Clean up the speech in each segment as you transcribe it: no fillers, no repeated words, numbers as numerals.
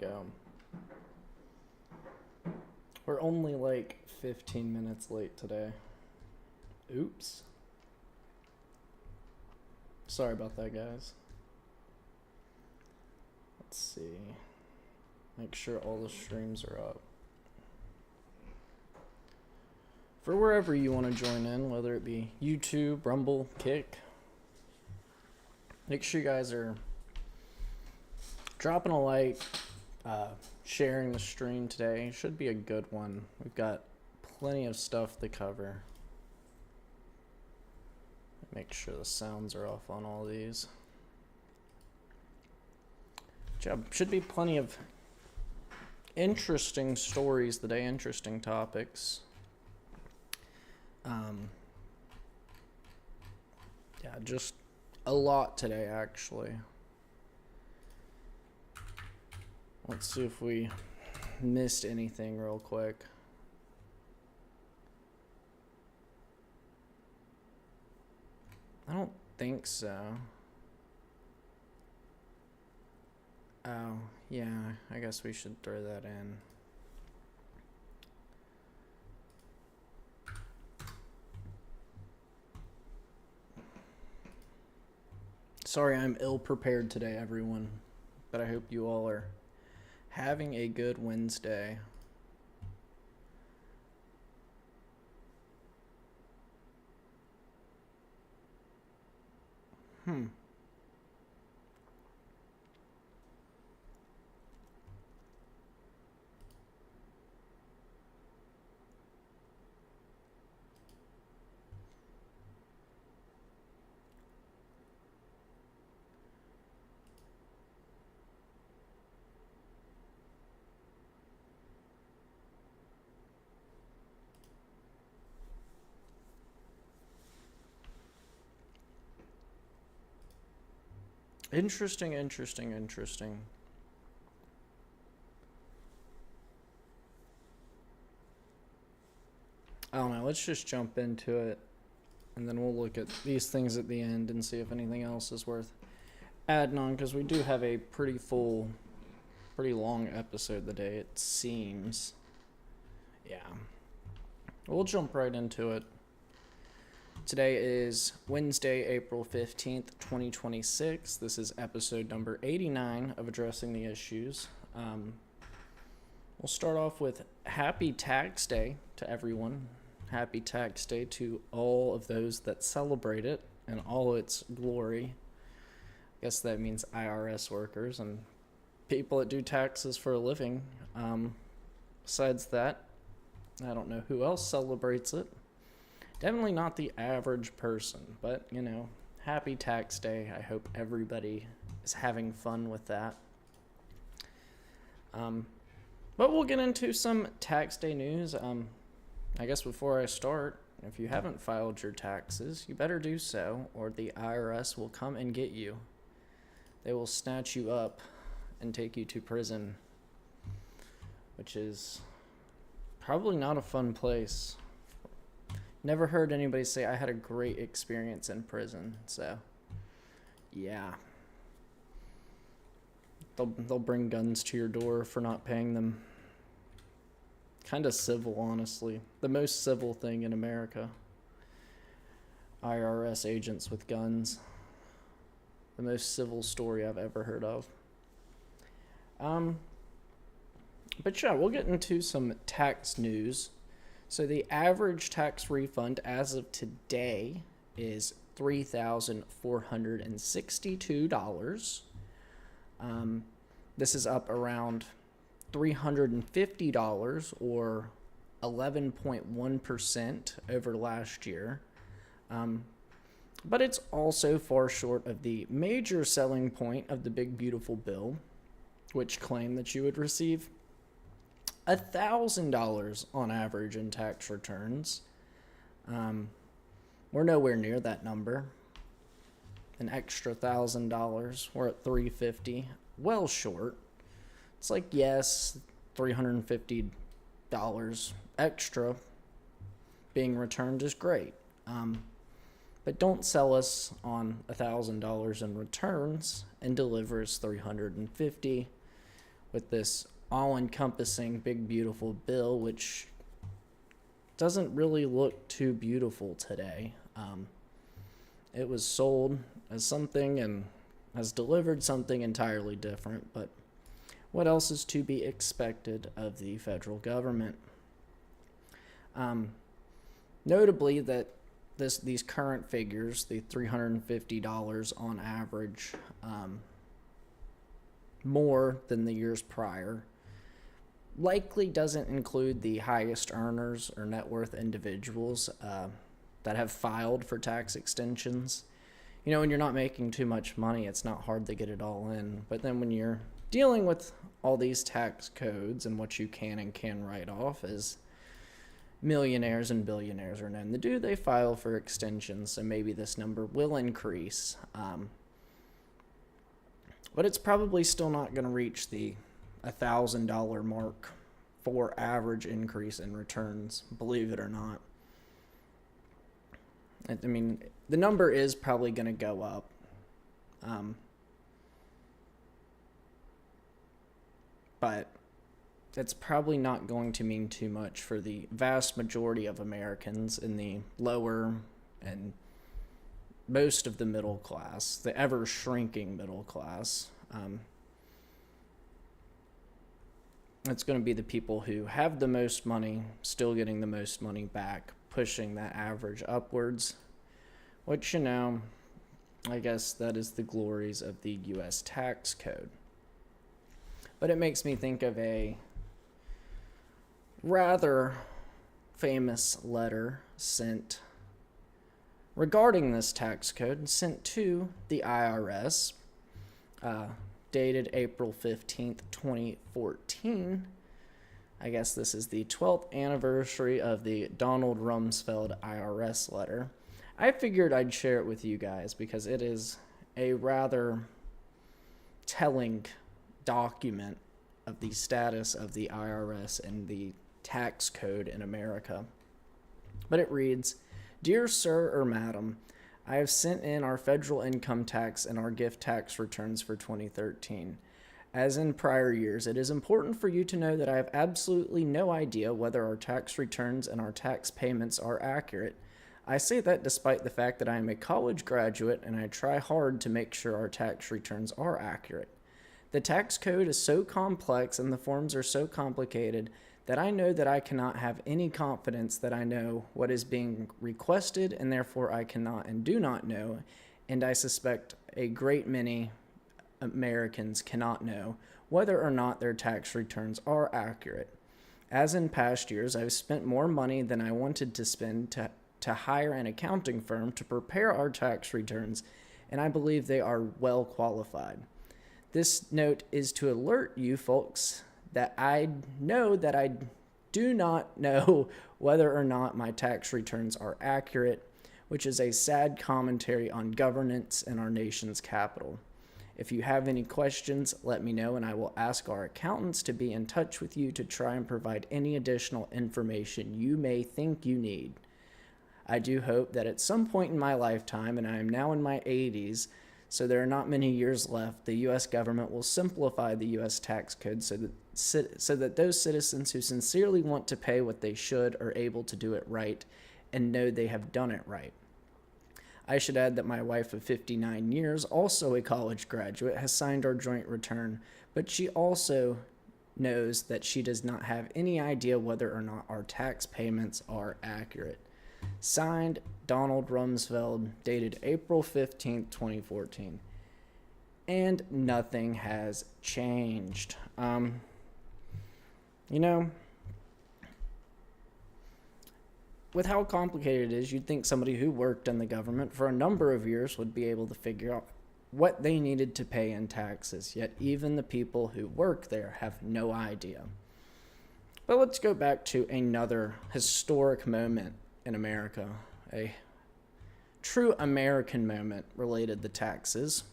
go. We're only like 15 minutes late today. Oops. Sorry about that, guys. Let's see. Make sure all the streams are up. For wherever you want to join in, whether it be YouTube, Rumble, Kick, make sure you guys are dropping a like, sharing the stream today. Should be a good one. We've got plenty of stuff to cover. Make sure the sounds are off on all these. Should be plenty of interesting stories today, interesting topics. Yeah, just a lot today, actually. Let's see if we missed anything real quick. I don't think so. Oh, yeah, I guess we should throw that in. Sorry, I'm ill-prepared today, everyone, but I hope you all are having a good Wednesday. Interesting. I don't know, let's just jump into it, and then we'll look at these things at the end and see if anything else is worth adding on, because we do have a pretty long episode today, it seems. Yeah. We'll jump right into it. Today is Wednesday, April 15th, 2026. This is episode number 89 of Addressing the Issues. We'll start off with Happy Tax Day to everyone. Happy Tax Day to all of those that celebrate it in all its glory. I guess that means IRS workers and people that do taxes for a living. Besides that, I don't know who else celebrates it. Definitely not the average person, but, you know, happy tax day. I hope everybody is having fun with that. But we'll get into some tax day news. I guess before I start, if you haven't filed your taxes, you better do so, or the IRS will come and get you. They will snatch you up and take you to prison, which is probably not a fun place. Never heard anybody say I had a great experience in prison, so yeah. They'll bring guns to your door for not paying them. Kind of civil, honestly. The most civil thing in America. IRS agents with guns. The most civil story I've ever heard of. But yeah, we'll get into some tax news. So the average tax refund as of today is $3,462. This is up around $350 or 11.1% over last year. But it's also far short of the major selling point of the big beautiful bill, which claimed that you would receive $1,000 on average in tax returns. We're nowhere near that number. An extra $1,000. We're at $350. Well short. It's like, yes, $350 extra being returned is great. But don't sell us on $1,000 in returns and deliver us $350 with this all-encompassing big beautiful bill, which doesn't really look too beautiful today. It was sold as something and has delivered something entirely different, but what else is to be expected of the federal government? Notably that these current figures, the $350 on average, more than the years prior, likely doesn't include the highest earners or net worth individuals that have filed for tax extensions. You know, when you're not making too much money, it's not hard to get it all in. But then when you're dealing with all these tax codes and what you can and can write off, as millionaires and billionaires are known to do, they file for extensions, so maybe this number will increase. But it's probably still not going to reach the $1,000 mark for average increase in returns, believe it or not. I mean, the number is probably going to go up. But it's probably not going to mean too much for the vast majority of Americans in the lower and most of the middle class, the ever shrinking middle class. It's going to be the people who have the most money, still getting the most money back, pushing that average upwards, which, you know, I guess that is the glories of the U.S. tax code. But it makes me think of a rather famous letter sent regarding this tax code, sent to the IRS, dated April 15th, 2014. I guess this is the 12th anniversary of the Donald Rumsfeld IRS letter. I figured I'd share it with you guys because it is a rather telling document of the status of the IRS and the tax code in America. But it reads, "Dear Sir or Madam, I have sent in our federal income tax and our gift tax returns for 2013. As in prior years, it is important for you to know that I have absolutely no idea whether our tax returns and our tax payments are accurate. I say that despite the fact that I am a college graduate and I try hard to make sure our tax returns are accurate. The tax code is so complex and the forms are so complicated that I know that I cannot have any confidence that I know what is being requested, and therefore I cannot and do not know, and I suspect a great many Americans cannot know whether or not their tax returns are accurate. As in past years, I've spent more money than I wanted to spend to hire an accounting firm to prepare our tax returns, and I believe they are well qualified. This note is to alert you folks that I do not know whether or not my tax returns are accurate, which is a sad commentary on governance in our nation's capital. If you have any questions, let me know and I will ask our accountants to be in touch with you to try and provide any additional information you may think you need. I do hope that at some point in my lifetime, and I am now in my 80s, so there are not many years left, the U.S. government will simplify the U.S. tax code so that those citizens who sincerely want to pay what they should are able to do it right and know they have done it right. I should add that my wife of 59 years, also a college graduate, has signed our joint return, but she also knows that she does not have any idea whether or not our tax payments are accurate. Signed, Donald Rumsfeld, dated April 15th, 2014. And nothing has changed. With how complicated it is, you'd think somebody who worked in the government for a number of years would be able to figure out what they needed to pay in taxes, yet even the people who work there have no idea. But let's go back to another historic moment in America, a true American moment related to taxes,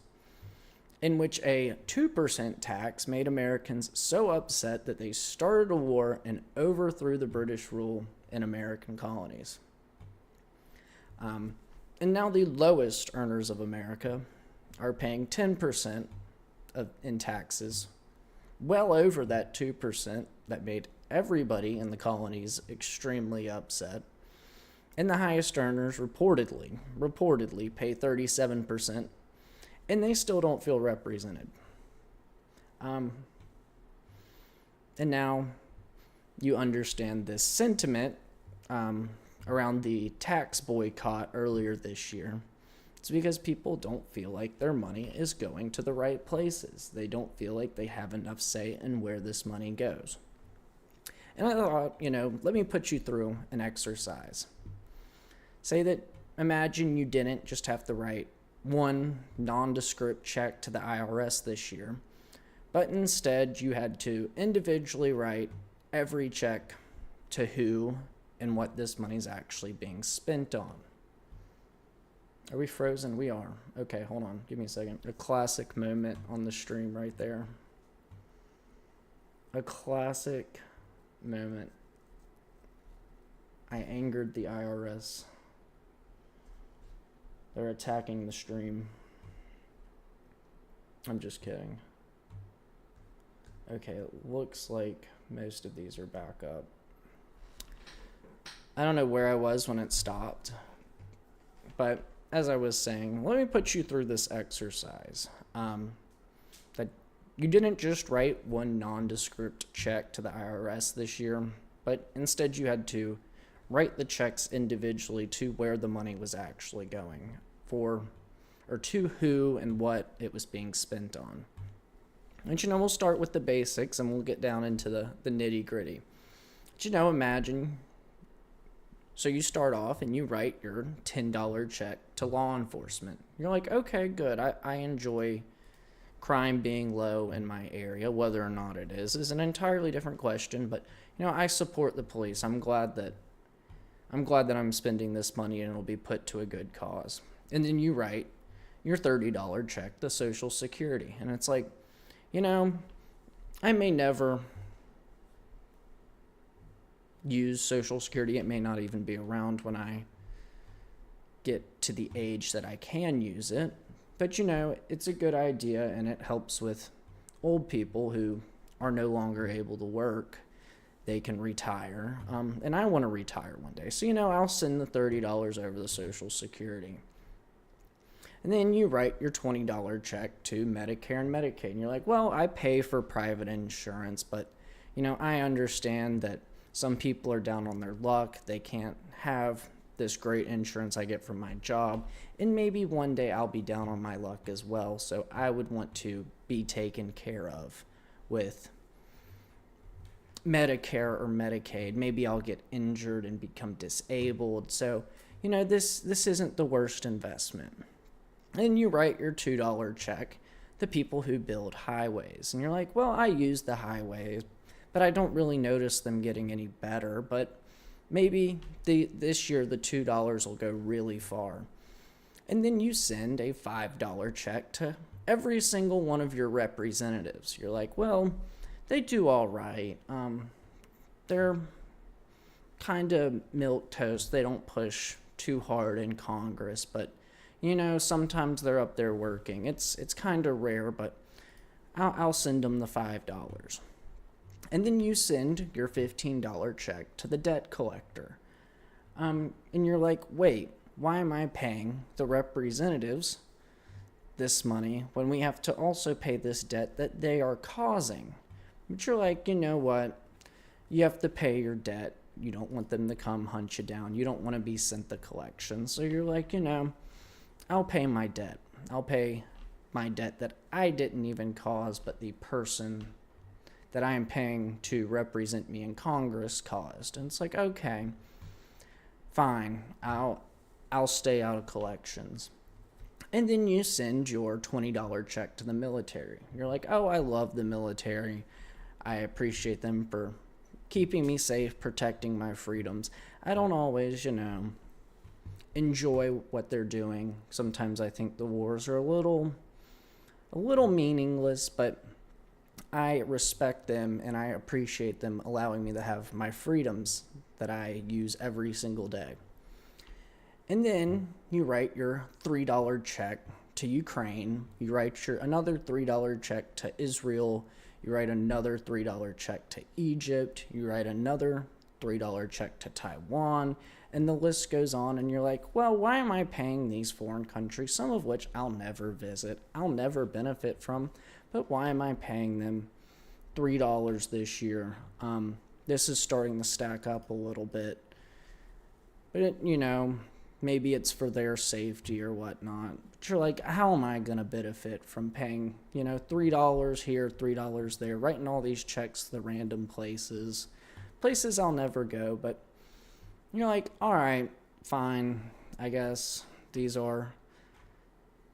in which a 2% tax made Americans so upset that they started a war and overthrew the British rule in American colonies. And now the lowest earners of America are paying 10% in taxes, well over that 2% that made everybody in the colonies extremely upset. And the highest earners reportedly pay 37%, and they still don't feel represented. And now you understand this sentiment around the tax boycott earlier this year. It's because people don't feel like their money is going to the right places. They don't feel like they have enough say in where this money goes. And I thought, let me put you through an exercise. Say that, imagine you didn't just have to write one nondescript check to the IRS this year, but instead you had to individually write every check to who and what this money's actually being spent on. Are we frozen? We are. Okay, hold on. Give me a second. A classic moment on the stream right there. A classic moment. I angered the IRS. They're attacking the stream. I'm just kidding. Okay, it looks like most of these are back up. I don't know where I was when it stopped, but as I was saying, let me put you through this exercise. That you didn't just write one nondescript check to the IRS this year, but instead you had to write the checks individually to where the money was actually going for, or to who and what it was being spent on. And we'll start with the basics and we'll get down into the nitty gritty. But imagine, so you start off and you write your $10 check to law enforcement. You're like, okay, good. I enjoy crime being low in my area. Whether or not it is an entirely different question, but I support the police. I'm glad that I'm spending this money and it'll be put to a good cause. And then you write your $30 check to Social Security. And it's like, I may never use Social Security. It may not even be around when I get to the age that I can use it. But, it's a good idea, and it helps with old people who are no longer able to work. They can retire. And I want to retire one day. So, I'll send the $30 over to Social Security. And then you write your $20 check to Medicare and Medicaid. And you're like, well, I pay for private insurance, but, I understand that some people are down on their luck. They can't have this great insurance I get from my job. And maybe one day I'll be down on my luck as well. So I would want to be taken care of with Medicare or Medicaid. Maybe I'll get injured and become disabled. So, this isn't the worst investment. And you write your $2 check to people who build highways. And you're like, well, I use the highways, but I don't really notice them getting any better. But maybe this year the $2 will go really far. And then you send a $5 check to every single one of your representatives. You're like, well, they do all right. They're kind of milquetoast. They don't push too hard in Congress, but sometimes they're up there working. It's kind of rare, but I'll send them the $5. And then you send your $15 check to the debt collector. And you're like, wait, why am I paying the representatives this money when we have to also pay this debt that they are causing? But you're like, you know what? You have to pay your debt. You don't want them to come hunt you down. You don't want to be sent the collection. So you're like, I'll pay my debt. I'll pay my debt that I didn't even cause, but the person that I am paying to represent me in Congress caused. And it's like, okay, fine. I'll stay out of collections. And then you send your $20 check to the military. You're like, oh, I love the military. I appreciate them for keeping me safe, protecting my freedoms. I don't always, enjoy what they're doing. Sometimes I think the wars are a little meaningless, but I respect them and I appreciate them allowing me to have my freedoms that I use every single day. And then you write your $3 check to Ukraine. You write your another $3 check to Israel. You write another $3 check to Egypt. You write another $3 check to Taiwan. And the list goes on, and you're like, well, why am I paying these foreign countries, some of which I'll never visit, I'll never benefit from, but why am I paying them $3 this year? This is starting to stack up a little bit. But, maybe it's for their safety or whatnot. But you're like, how am I going to benefit from paying, $3 here, $3 there, writing all these checks to random places I'll never go. But you're like, all right, fine, I guess these are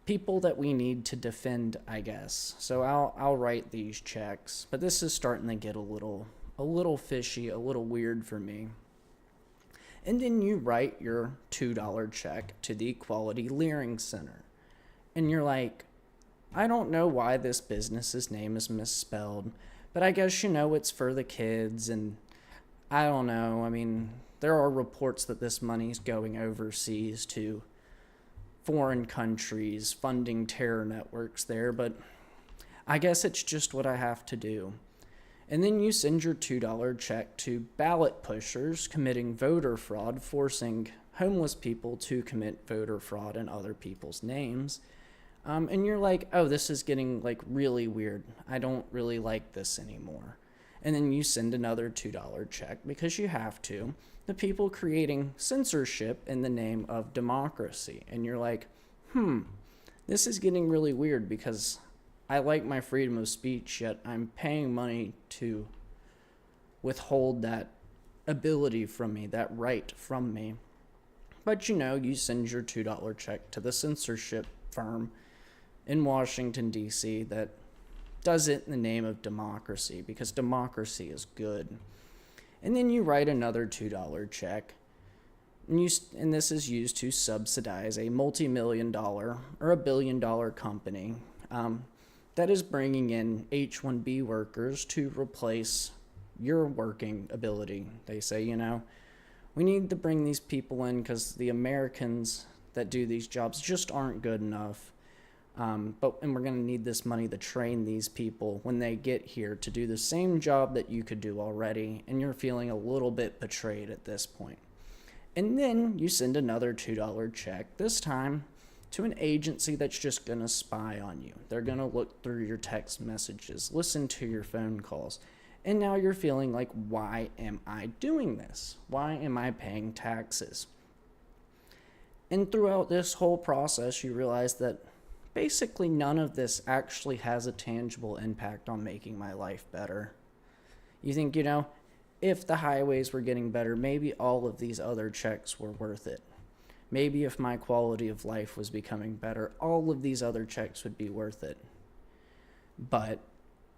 people that we need to defend, I guess. So I'll write these checks. But this is starting to get a little fishy, a little weird for me. And then you write your $2 check to the Equality Learning Center. And you're like, I don't know why this business's name is misspelled, but I guess it's for the kids, and I don't know. I mean, there are reports that this money's going overseas to foreign countries, funding terror networks there, but I guess it's just what I have to do. And then you send your $2 check to ballot pushers committing voter fraud, forcing homeless people to commit voter fraud in other people's names. And you're like, oh, this is getting really weird. I don't really like this anymore. And then you send another $2 check, because you have to, the people creating censorship in the name of democracy. And you're like, this is getting really weird, because I like my freedom of speech, yet I'm paying money to withhold that ability from me, that right from me. But you send your $2 check to the censorship firm in Washington, D.C. that does it in the name of democracy, because democracy is good. And then you write another $2 check, and this is used to subsidize a multi-million-dollar or $1 billion company that is bringing in H-1B workers to replace your working ability. They say, we need to bring these people in because the Americans that do these jobs just aren't good enough. And we're going to need this money to train these people when they get here to do the same job that you could do already, and you're feeling a little bit betrayed at this point. And then you send another $2 check, this time to an agency that's just going to spy on you. They're going to look through your text messages, listen to your phone calls, and now you're feeling like, why am I doing this? Why am I paying taxes? And throughout this whole process, you realize that basically none of this actually has a tangible impact on making my life better. You think, if the highways were getting better, maybe all of these other checks were worth it. Maybe if my quality of life was becoming better, all of these other checks would be worth it. But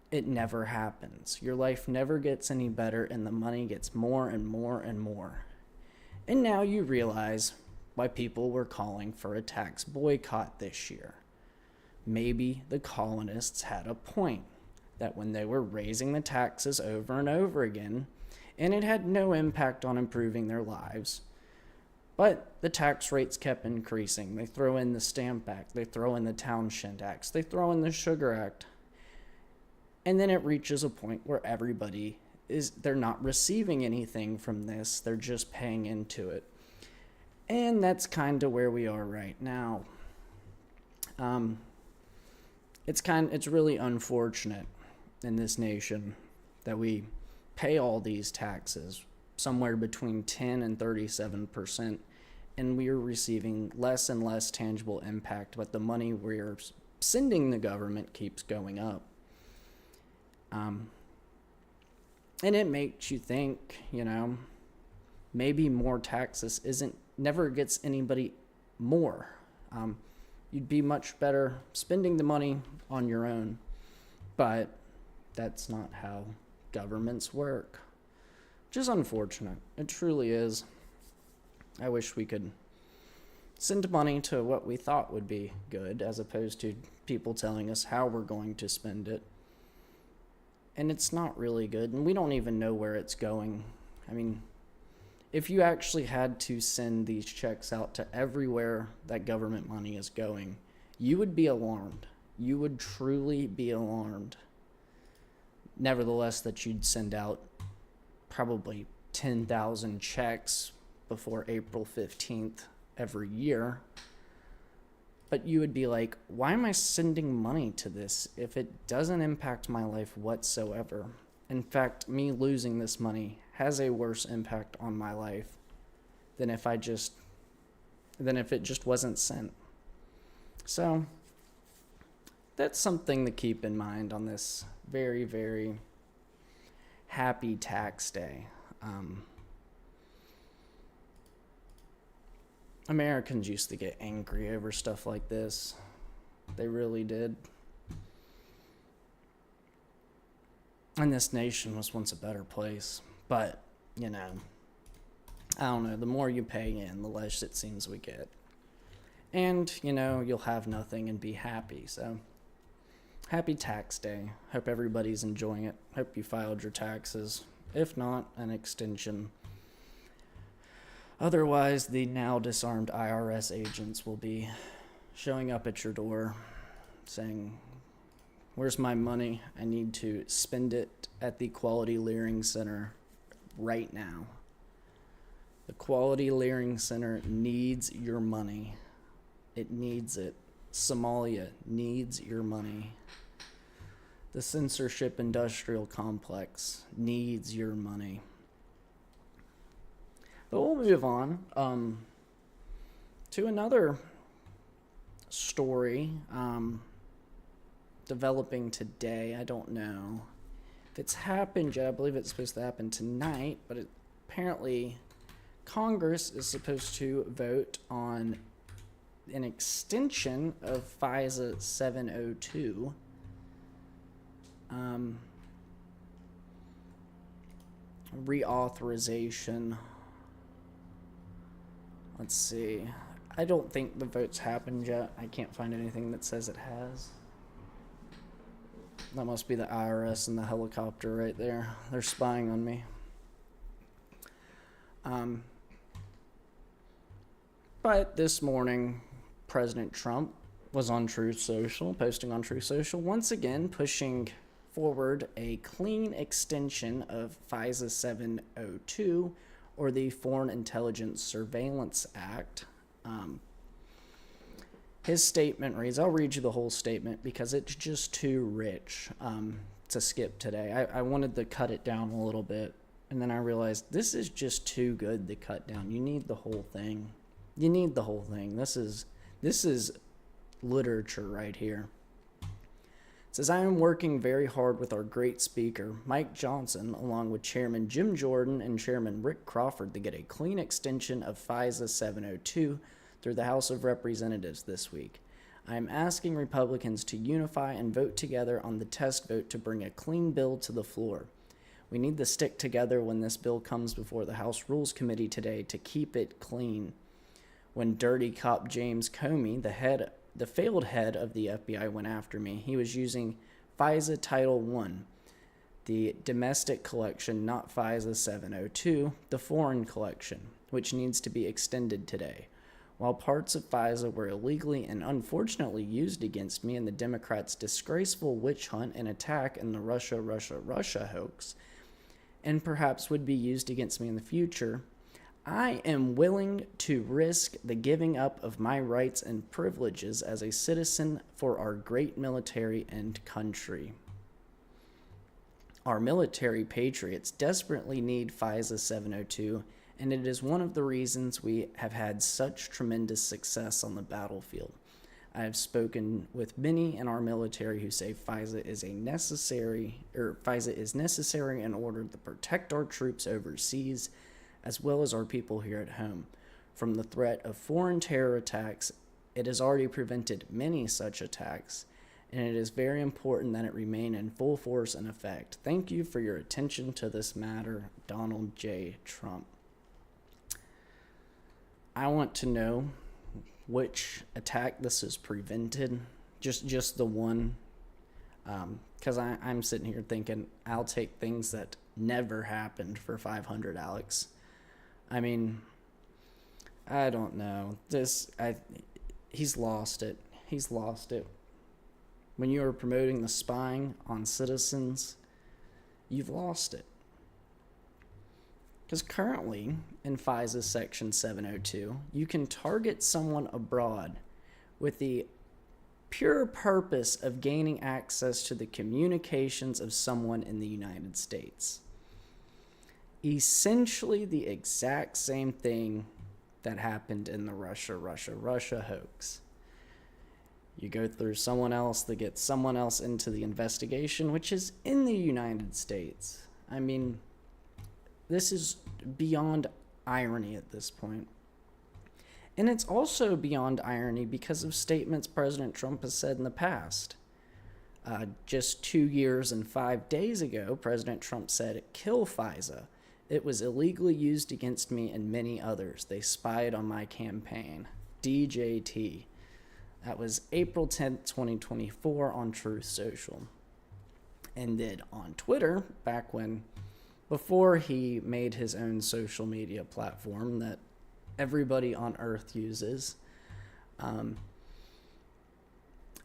it never happens. Your life never gets any better, and the money gets more and more and more. And now you realize why people were calling for a tax boycott this year. Maybe the colonists had a point, that when they were raising the taxes over and over again, and it had no impact on improving their lives, but the tax rates kept increasing. They throw in the Stamp Act, they throw in the Townshend Acts, they throw in the Sugar Act, and then it reaches a point where they're not receiving anything from this, they're just paying into it. And that's kind of where we are right now. It's really unfortunate in this nation that we pay all these taxes, somewhere between 10 and 37%, and we are receiving less and less tangible impact, but the money we're sending the government keeps going up. And it makes you think, maybe more taxes never gets anybody more. You'd be much better spending the money on your own, but that's not how governments work, which is unfortunate. It truly is. I wish we could send money to what we thought would be good, as opposed to people telling us how we're going to spend it. And it's not really good, and we don't even know where it's going. I mean, if you actually had to send these checks out to everywhere that government money is going, you would be alarmed. You would truly be alarmed. nevertheless, that you'd send out probably 10,000 checks before April 15th every year. But you would be like, why am I sending money to this if it doesn't impact my life whatsoever? In fact, me losing this money has a worse impact on my life than if it just wasn't sent. So that's something to keep in mind on this very, very happy tax day. Americans used to get angry over stuff like this. They really did. And this nation was once a better place. But, I don't know, the more you pay in, the less it seems we get. And, you'll have nothing and be happy. So, happy tax day. Hope everybody's enjoying it. Hope you filed your taxes. If not, an extension. Otherwise, the now disarmed IRS agents will be showing up at your door saying, where's my money? I need to spend it at the Quality Leering Center right now. The Quality Leering Center needs your money. It needs it. Somalia needs your money. The censorship industrial complex needs your money. But we'll move on to another story developing today. I don't know if it's happened yet. I believe it's supposed to happen tonight, but apparently Congress is supposed to vote on an extension of FISA 702. Reauthorization. Let's see. I don't think the vote's happened yet. I can't find anything that says it has. That must be the IRS and the helicopter right there. They're spying on me. But this morning, President Trump was on Truth Social, posting on Truth Social, once again pushing forward a clean extension of FISA 702, or the Foreign Intelligence Surveillance Act. His statement reads, I'll read you the whole statement because it's just too rich to skip today. I wanted to cut it down a little bit, and then I realized this is just too good to cut down. You need the whole thing. You need the whole thing. This is literature right here. It says, I am working very hard with our great speaker, Mike Johnson, along with Chairman Jim Jordan and Chairman Rick Crawford to get a clean extension of FISA 702 through the House of Representatives this week. I am asking Republicans to unify and vote together on the test vote to bring a clean bill to the floor. We need to stick together when this bill comes before the House Rules Committee today to keep it clean. When dirty cop James Comey, the failed head of the FBI, went after me, he was using FISA Title I, the domestic collection, not FISA 702, the foreign collection, which needs to be extended today. While parts of FISA were illegally and unfortunately used against me in the Democrats' disgraceful witch hunt and attack in the Russia hoax, and perhaps would be used against me in the future, I am willing to risk the giving up of my rights and privileges as a citizen for our great military and country. Our military patriots desperately need FISA 702, and it is one of the reasons we have had such tremendous success on the battlefield. I have spoken with many in our military who say FISA is necessary in order to protect our troops overseas, as well as our people here at home. From the threat of foreign terror attacks, it has already prevented many such attacks, and it is very important that it remain in full force and effect. Thank you for your attention to this matter, Donald J. Trump. I want to know which attack this has prevented, just the one, because I'm sitting here thinking, I'll take things that never happened for 500, Alex. I mean, I don't know. He's lost it. He's lost it. When you are promoting the spying on citizens, you've lost it. Because currently, in FISA Section 702, you can target someone abroad with the pure purpose of gaining access to the communications of someone in the United States. Essentially the exact same thing that happened in the Russia hoax. You go through someone else that gets someone else into the investigation, which is in the United States. I mean, this is beyond irony at this point. And it's also beyond irony because of statements President Trump has said in the past. Just 2 years and 5 days ago, President Trump said, "Kill FISA. It was illegally used against me and many others. They spied on my campaign." DJT. That was April 10th, 2024 on Truth Social. And then on Twitter, before he made his own social media platform that everybody on Earth uses,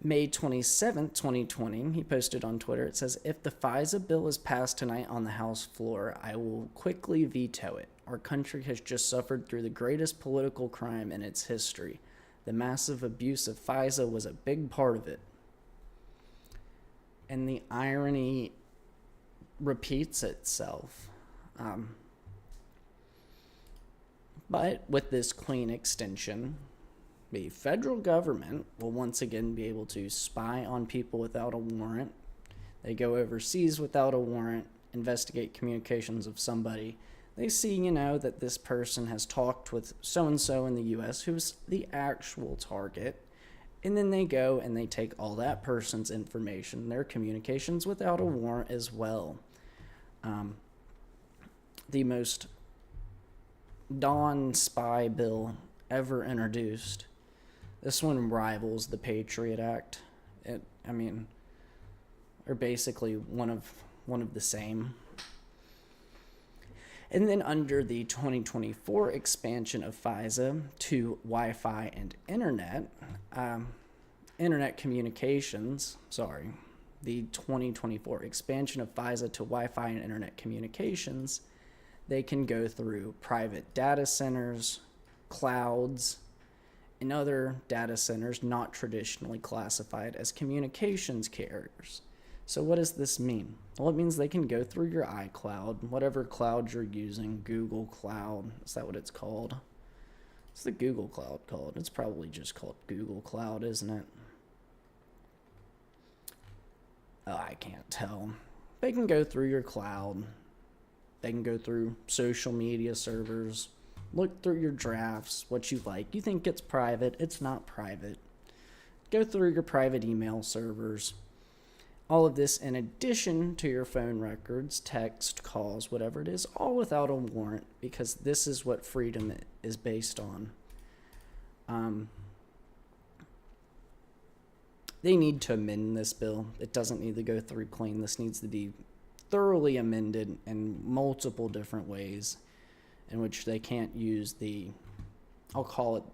May 27th, 2020, he posted on Twitter, it says, "If the FISA bill is passed tonight on the House floor, I will quickly veto it. Our country has just suffered through the greatest political crime in its history. The massive abuse of FISA was a big part of it." And the irony repeats itself. But with this clean extension, the federal government will once again be able to spy on people without a warrant. They go overseas without a warrant, investigate communications of somebody. They see, that this person has talked with so-and-so in the U.S. who's the actual target. And then they go and they take all that person's information, their communications, without a warrant as well. The most non-spy bill ever introduced. This one rivals the Patriot Act. Are basically one of the same. And then under the 2024 expansion of FISA to Wi-Fi and internet communications, the 2024 expansion of FISA to Wi-Fi and internet communications, they can go through private data centers, clouds, and other data centers not traditionally classified as communications carriers. So what does this mean? Well, it means they can go through your iCloud, whatever cloud you're using, Google Cloud. Is that what it's called? What's the Google Cloud called? It's probably just called Google Cloud, isn't it? Oh, I can't tell. They can go through your cloud. They can go through social media servers, look through your drafts, what you like. You think it's private, it's not private. Go through your private email servers. All of this in addition to your phone records, text, calls, whatever it is, all without a warrant, because this is what freedom is based on. They need to amend this bill. It doesn't need to go through clean. This needs to be thoroughly amended in multiple different ways in which they can't use I'll call it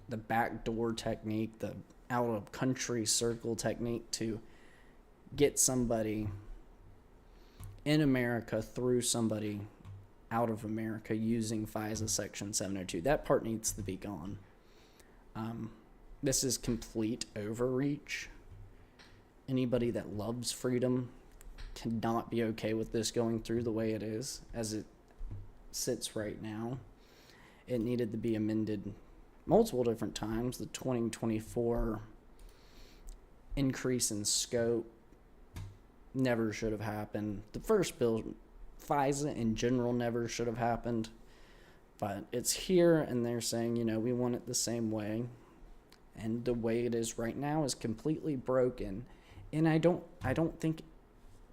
the backdoor technique, the out of country circle technique to get somebody in America through somebody out of America using FISA Section 702. That part needs to be gone. This is complete overreach. Anybody that loves freedom cannot be okay with this going through the way it is, as it sits right now. It needed to be amended multiple different times. The 2024 increase in scope never should have happened. The first bill, FISA in general, never should have happened. But it's here, and they're saying, we want it the same way. And the way it is right now is completely broken. And I don't think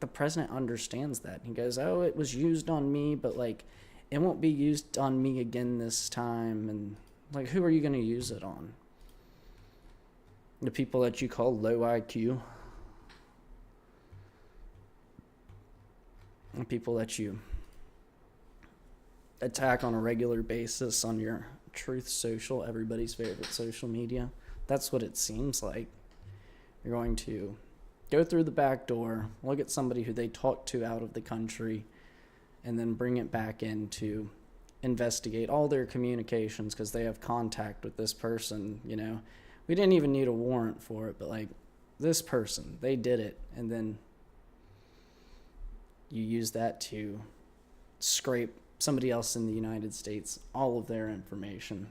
the president understands that. He goes, "Oh, it was used on me, but it won't be used on me again this time." And who are you going to use it on? The people that you call low IQ? The people that you attack on a regular basis on your Truth Social, everybody's favorite social media? That's what it seems like. You're going to go through the back door, look at somebody who they talked to out of the country, and then bring it back in to investigate all their communications because they have contact with this person. We didn't even need a warrant for it, but like, this person, they did it, and then you use that to scrape somebody else in the United States, all of their information.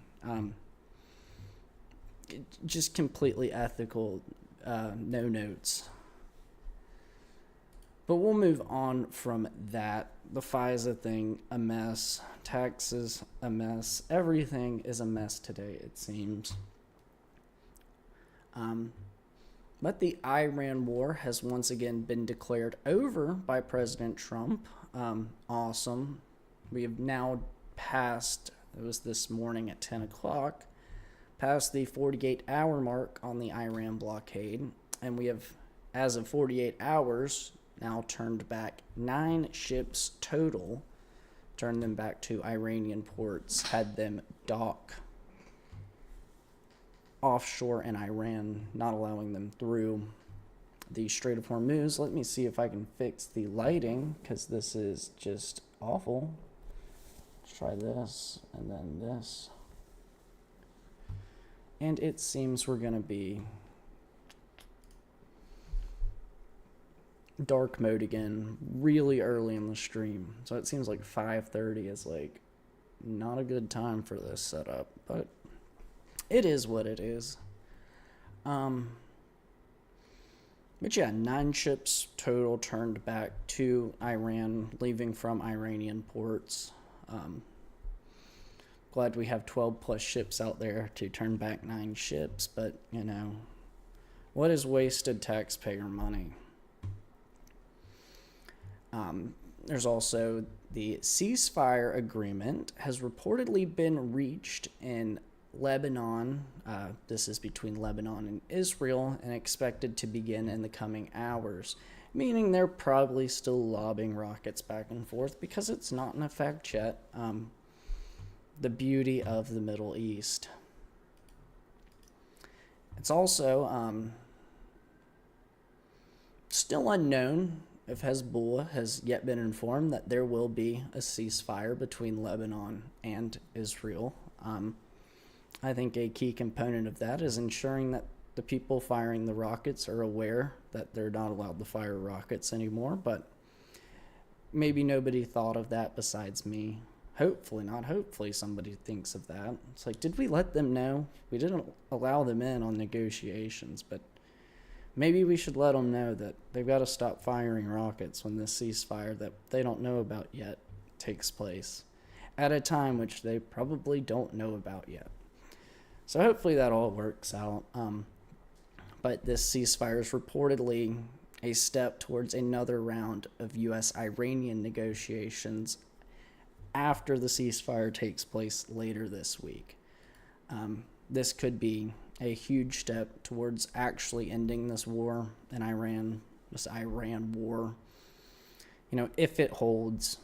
Just completely ethical, no notes. But we'll move on from that. The FISA thing, a mess. Taxes, a mess. Everything is a mess today, it seems. But the Iran war has once again been declared over by President Trump. Awesome. We have now passed, it was this morning at 10 o'clock, past the 48-hour mark on the Iran blockade. And we have, as of 48 hours, now turned back 9 ships total, turned them back to Iranian ports, had them dock offshore in Iran, not allowing them through the Strait of Hormuz. Let me see if I can fix the lighting, because this is just awful. Let's try this, and then this. And it seems we're going to be dark mode again really early in the stream. So it seems like 5:30 is like not a good time for this setup, but it is what it is. But yeah, 9 ships total turned back to Iran, leaving from Iranian ports. Glad we have 12 plus ships out there to turn back 9 ships, but what is wasted taxpayer money? There's also the ceasefire agreement has reportedly been reached in Lebanon. This is between Lebanon and Israel, and expected to begin in the coming hours, meaning they're probably still lobbing rockets back and forth because it's not in effect yet. The beauty of the Middle East. It's also still unknown if Hezbollah has yet been informed that there will be a ceasefire between Lebanon and Israel. I think a key component of that is ensuring that the people firing the rockets are aware that they're not allowed to fire rockets anymore, but maybe nobody thought of that besides me. Hopefully not. Hopefully somebody thinks of that. It's like, did we let them know? We didn't allow them in on negotiations, but maybe we should let them know that they've got to stop firing rockets when this ceasefire that they don't know about yet takes place, at a time which they probably don't know about yet. So hopefully that all works out. But this ceasefire is reportedly a step towards another round of U.S.-Iranian negotiations after the ceasefire takes place later this week. This could be a huge step towards actually ending this war in Iran, this Iran war. If it holds,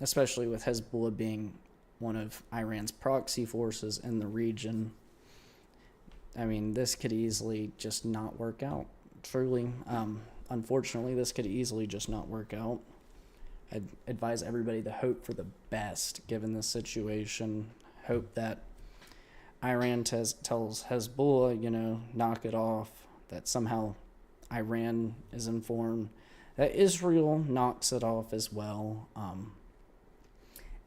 especially with Hezbollah being one of Iran's proxy forces in the region. I mean, this could easily just not work out. Truly, unfortunately, this could easily just not work out. I'd advise everybody to hope for the best, given this situation. Hope that Iran tells Hezbollah, knock it off. That somehow Iran is informed. That Israel knocks it off as well.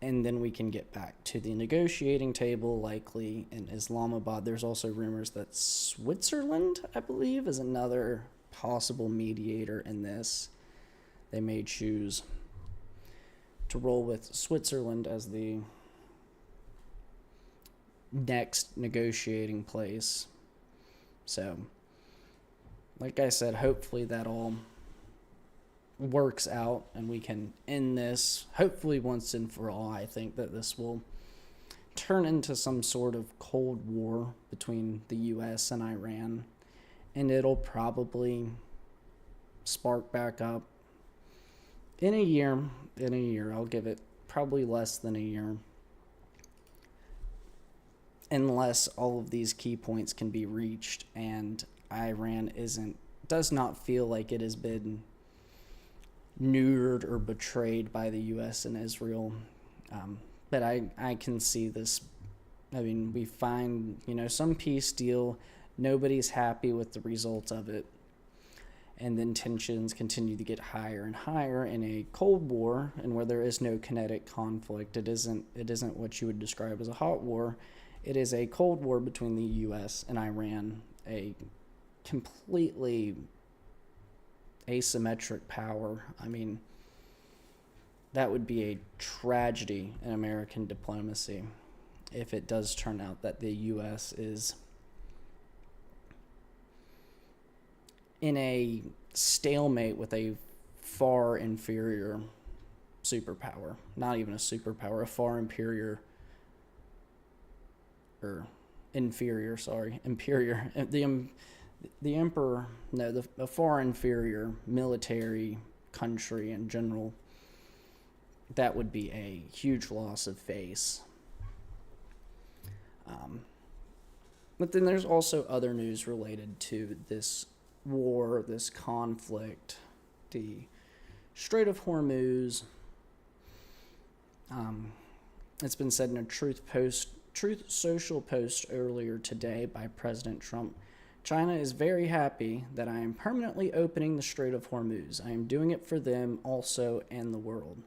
And then we can get back to the negotiating table, likely in Islamabad. There's also rumors that Switzerland, I believe, is another possible mediator in this. They may choose to roll with Switzerland as the next negotiating place. So, like I said, hopefully that all works out and we can end this, hopefully once and for all. I think that this will turn into some sort of Cold War between the U.S. and Iran, and it'll probably spark back up in a year. I'll give it probably less than a year, unless all of these key points can be reached and Iran does not feel like it has been neutered or betrayed by the U.S. and Israel. But I can see this. I mean, we find, some peace deal, nobody's happy with the results of it. And then tensions continue to get higher and higher in a Cold War, and where there is no kinetic conflict. It isn't what you would describe as a hot war. It is a Cold War between the U.S. and Iran, a completely asymmetric power. I mean, that would be a tragedy in American diplomacy if it does turn out that the U.S. is in a stalemate with a far inferior superpower. Not even a superpower, a far inferior. The emperor, no, the far inferior military country in general. That would be a huge loss of face. But then there's also other news related to this war, this conflict, the Strait of Hormuz. It's been said in a Truth Social post earlier today by President Trump. China is very happy that I am permanently opening the Strait of Hormuz. I am doing it for them also and the world.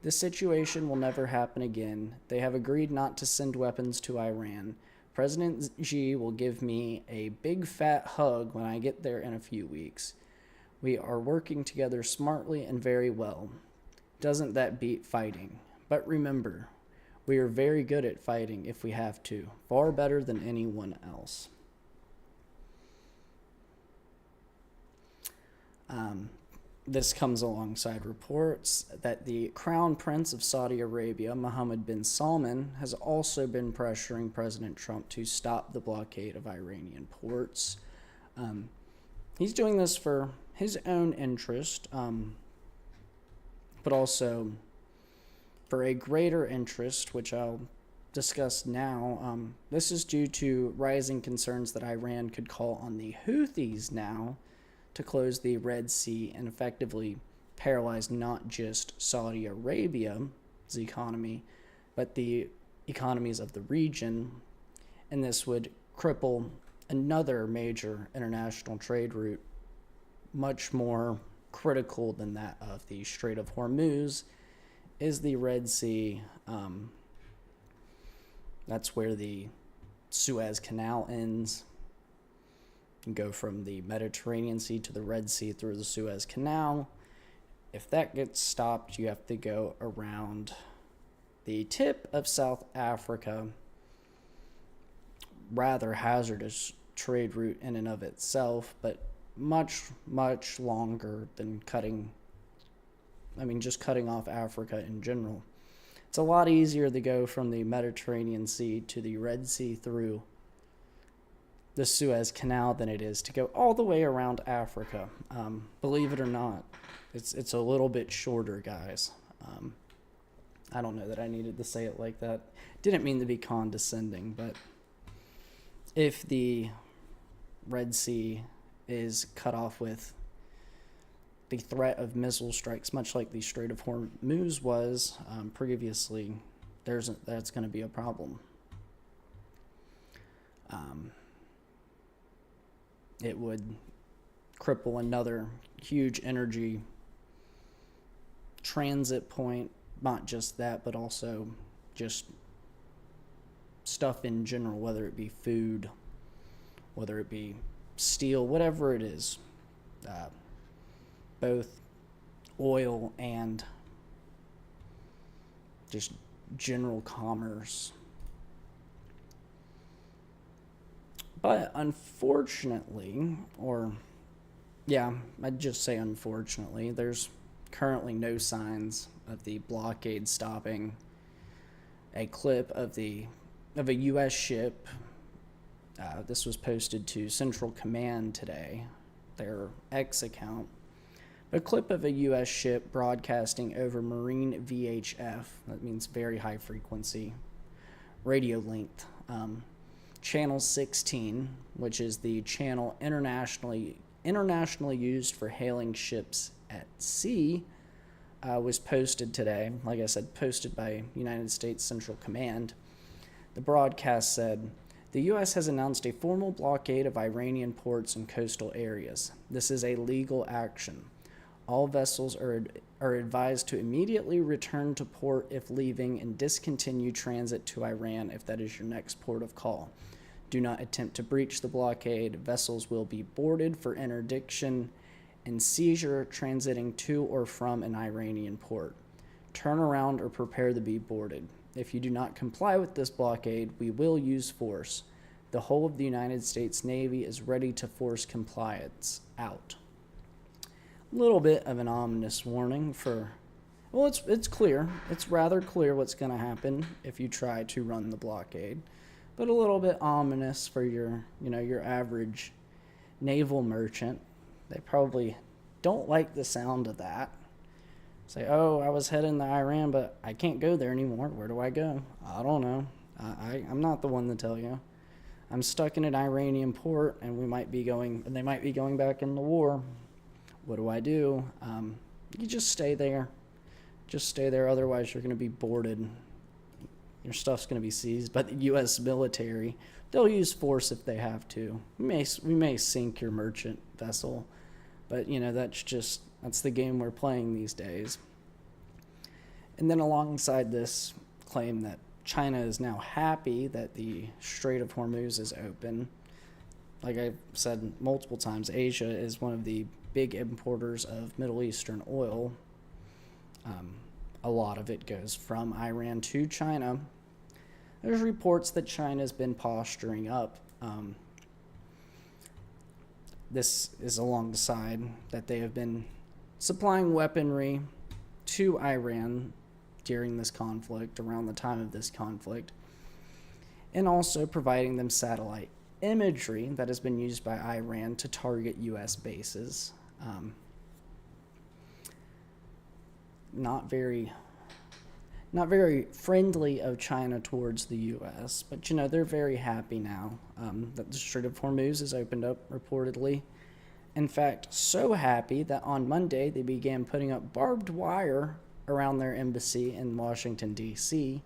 This situation will never happen again. They have agreed not to send weapons to Iran. President Xi will give me a big fat hug when I get there in a few weeks. We are working together smartly and very well. Doesn't that beat fighting? But remember, we are very good at fighting if we have to, far better than anyone else. This comes alongside reports that the Crown Prince of Saudi Arabia, Mohammed bin Salman, has also been pressuring President Trump to stop the blockade of Iranian ports. He's doing this for his own interest, but also for a greater interest, which I'll discuss now. This is due to rising concerns that Iran could call on the Houthis now to close the Red Sea and effectively paralyze not just Saudi Arabia's economy, but the economies of the region. And this would cripple another major international trade route, much more critical than that of the Strait of Hormuz, is the Red Sea. That's where the Suez Canal ends. You can go from the Mediterranean Sea to the Red Sea through the Suez Canal. If that gets stopped, you have to go around the tip of South Africa. Rather hazardous trade route in and of itself, but much, much longer than just cutting off Africa in general. It's a lot easier to go from the Mediterranean Sea to the Red Sea through the Suez Canal than it is to go all the way around Africa. Believe it or not, it's a little bit shorter, guys. I don't know that I needed to say it like that. Didn't mean to be condescending, but if the Red Sea is cut off with the threat of missile strikes, much like the Strait of Hormuz was previously, that's going to be a problem. It would cripple another huge energy transit point. Not just that, but also just stuff in general, whether it be food, whether it be steel, whatever it is. Both oil and just general commerce. But unfortunately, I'd just say unfortunately, there's currently no signs of the blockade stopping. A clip of a U.S. ship, this was posted to Central Command today, their X account. A clip of a U.S. ship broadcasting over marine VHF, that means very high frequency, radio length, channel 16, which is the channel internationally internationally used for hailing ships at sea, was posted today. Like I said, posted by United States Central Command. The broadcast said, "The U.S. has announced a formal blockade of Iranian ports and coastal areas. This is a legal action. All vessels are advised to immediately return to port if leaving and discontinue transit to Iran if that is your next port of call. Do not attempt to breach the blockade. Vessels will be boarded for interdiction and seizure transiting to or from an Iranian port. Turn around or prepare to be boarded. If you do not comply with this blockade, we will use force. The whole of the United States Navy is ready to force compliance. Out." A little bit of an ominous warning for, well, it's clear. It's rather clear what's going to happen if you try to run the blockade, but a little bit ominous for your average naval merchant. They probably don't like the sound of that. Say, "Oh, I was heading to Iran, but I can't go there anymore. Where do I go? I don't know. I'm not the one to tell you. I'm stuck in an Iranian port, and they might be going back into war. What do I do?" You just stay there. Just stay there. Otherwise, you're going to be boarded. Your stuff's going to be seized by the U.S. military. They'll use force if they have to. We may sink your merchant vessel, but that's the game we're playing these days. And then alongside this claim that China is now happy that the Strait of Hormuz is open, like I've said multiple times, Asia is one of the big importers of Middle Eastern oil. A lot of it goes from Iran to China. There's reports that China's been posturing up. This is alongside that they have been supplying weaponry to Iran during this conflict, around the time of this conflict, and also providing them satellite imagery that has been used by Iran to target U.S. bases. Not very friendly of China towards the U.S., but they're very happy now that the Strait of Hormuz is opened up, reportedly. In fact, so happy that on Monday they began putting up barbed wire around their embassy in Washington, D.C.,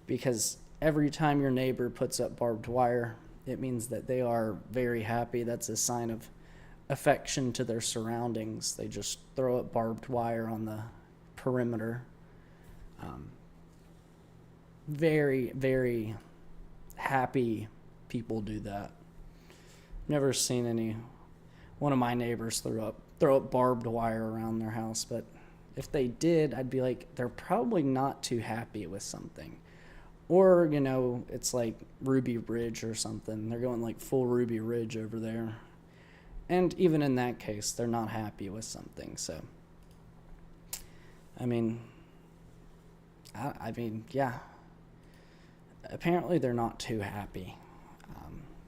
because every time your neighbor puts up barbed wire, it means that they are very happy. That's a sign of affection to their surroundings. They just throw up barbed wire on the perimeter. Very, very happy people do that. Never seen one of my neighbors throw up barbed wire around their house, but if they did, I'd be like, they're probably not too happy with something. Or, it's like Ruby Ridge or something. They're going like full Ruby Ridge over there. And even in that case, they're not happy with something. So, yeah. Apparently they're not too happy.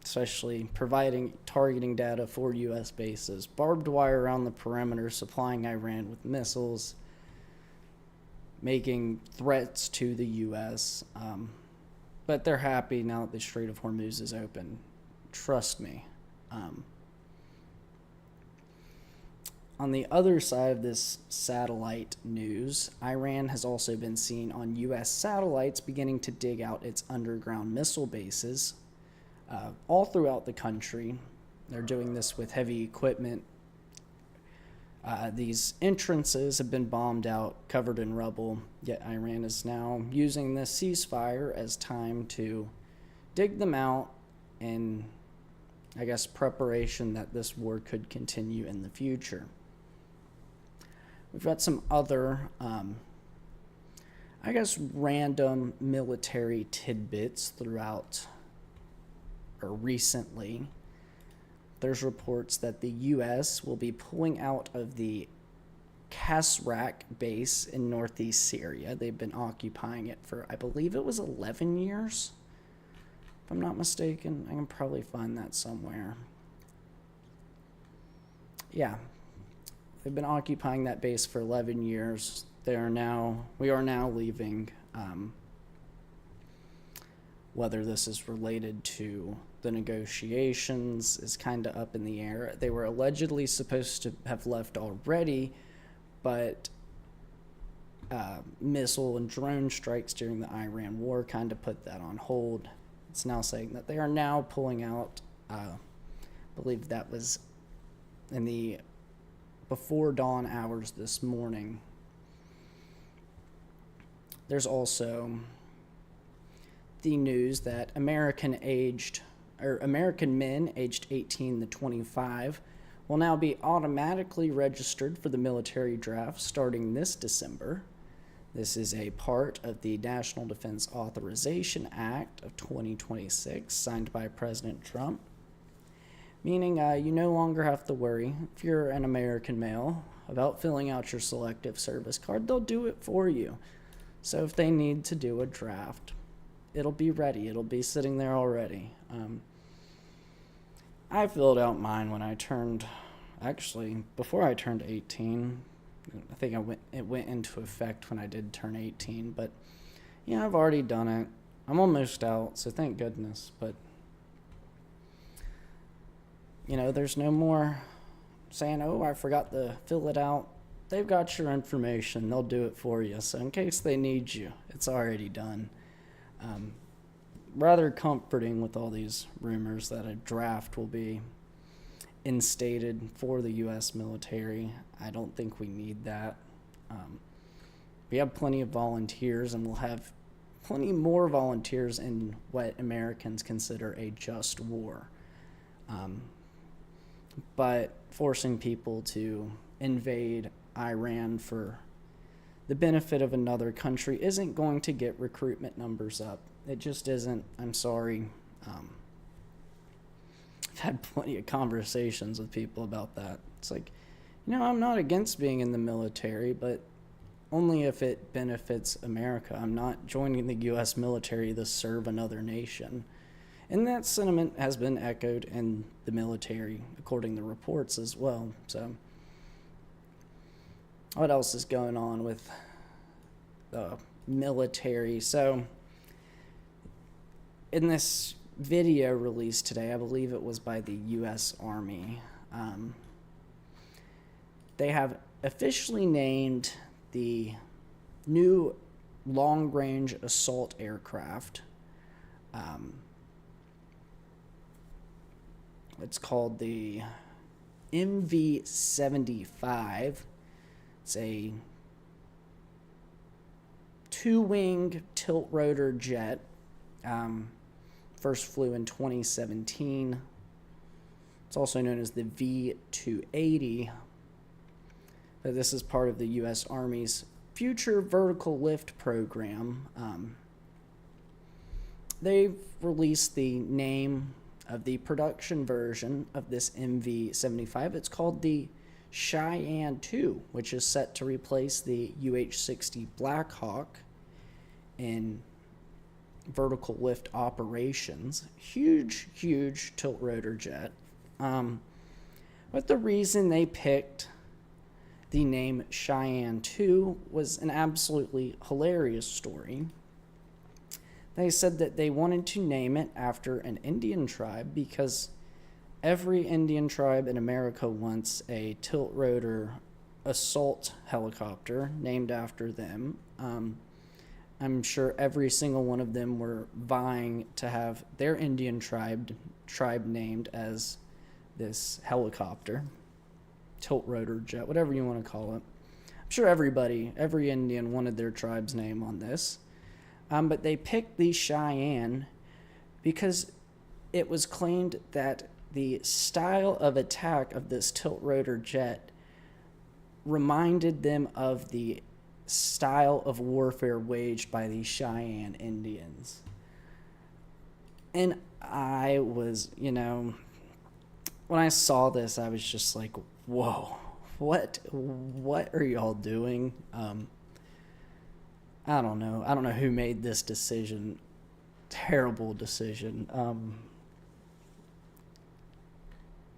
Especially targeting data for U.S. bases, barbed wire around the perimeter, supplying Iran with missiles, making threats to the U.S. But they're happy now that the Strait of Hormuz is open. Trust me. On the other side of this satellite news, Iran has also been seen on U.S. satellites beginning to dig out its underground missile bases all throughout the country. They're doing this with heavy equipment. These entrances have been bombed out, covered in rubble, yet Iran is now using this ceasefire as time to dig them out in, I guess, preparation that this war could continue in the future. We've got some other, random military tidbits throughout, or recently. There's reports that the U.S. will be pulling out of the Kasrak base in northeast Syria. They've been occupying it for, I believe it was 11 years. If I'm not mistaken, I can probably find that somewhere. Yeah. They've been occupying that base for 11 years. We are now leaving. Whether this is related to the negotiations is kind of up in the air. They were allegedly supposed to have left already, but missile and drone strikes during the Iran war kind of put that on hold. It's now saying that they are now pulling out. I believe that was in the before dawn hours this morning. There's also the news that American men aged 18 to 25 will now be automatically registered for the military draft starting this December. This is a part of the National Defense Authorization Act of 2026, signed by President Trump, meaning you no longer have to worry, if you're an American male, about filling out your selective service card. They'll do it for you. So if they need to do a draft, it'll be ready. It'll be sitting there already. I filled out mine when I turned, actually, before I turned 18. I think it went into effect when I did turn 18, but yeah, I've already done it. I'm almost out, so thank goodness. But there's no more saying, "Oh, I forgot to fill it out." They've got your information. They'll do it for you. So in case they need you, it's already done. Rather comforting with all these rumors that a draft will be instated for the U.S. military. I don't think we need that. We have plenty of volunteers, and we'll have plenty more volunteers in what Americans consider a just war. But forcing people to invade Iran for the benefit of another country isn't going to get recruitment numbers up. It just isn't. I'm sorry. I've had plenty of conversations with people about that. It's like, I'm not against being in the military, but only if it benefits America. I'm not joining the U.S. military to serve another nation. And that sentiment has been echoed in the military, according to reports as well. So, what else is going on with the military? So, in this video released today, I believe it was by the U.S. Army, they have officially named the new long-range assault aircraft. It's called the MV-75. It's a two-wing tilt-rotor jet. First flew in 2017. It's also known as the V-280. But this is part of the U.S. Army's Future Vertical Lift program. They've released the name of the production version of this MV-75. It's called the Cheyenne II, which is set to replace the UH-60 Black Hawk in vertical lift operations. Huge tilt rotor jet. But the reason they picked the name Cheyenne II was an absolutely hilarious story. They said that they wanted to name it after an Indian tribe because every Indian tribe in America wants a tilt rotor assault helicopter named after them. I'm sure every single one of them were vying to have their Indian tribe named as this helicopter, tilt rotor jet, whatever you want to call it. I'm sure every Indian wanted their tribe's name on this. But they picked the Cheyenne because it was claimed that the style of attack of this tilt rotor jet reminded them of the style of warfare waged by the Cheyenne Indians. And I was, when I saw this, I was just like, whoa, what are y'all doing? I don't know who made this decision. Terrible decision.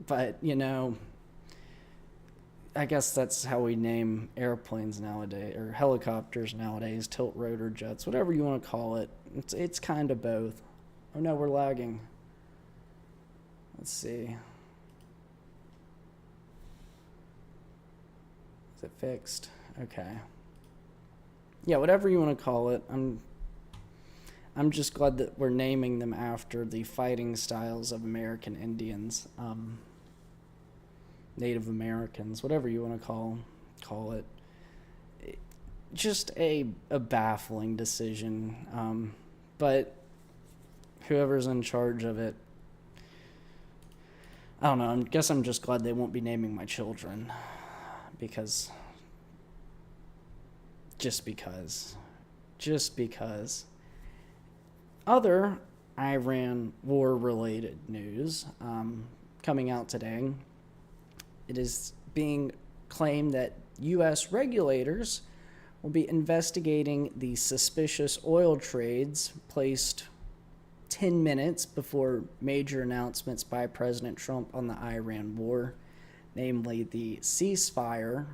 But, I guess that's how we name airplanes nowadays, or helicopters nowadays, tilt rotor jets, whatever you want to call it. It's kind of both. Oh no, we're lagging. Let's see. Is it fixed? Okay. Yeah, whatever you want to call it. I'm just glad that we're naming them after the fighting styles of American Indians, Native Americans, whatever you want to call it. Just a baffling decision, but whoever's in charge of it, I don't know. I guess I'm just glad they won't be naming my children, because just because. Other Iran war-related news coming out today. It is being claimed that U.S. regulators will be investigating the suspicious oil trades placed 10 minutes before major announcements by President Trump on the Iran war, namely the ceasefire.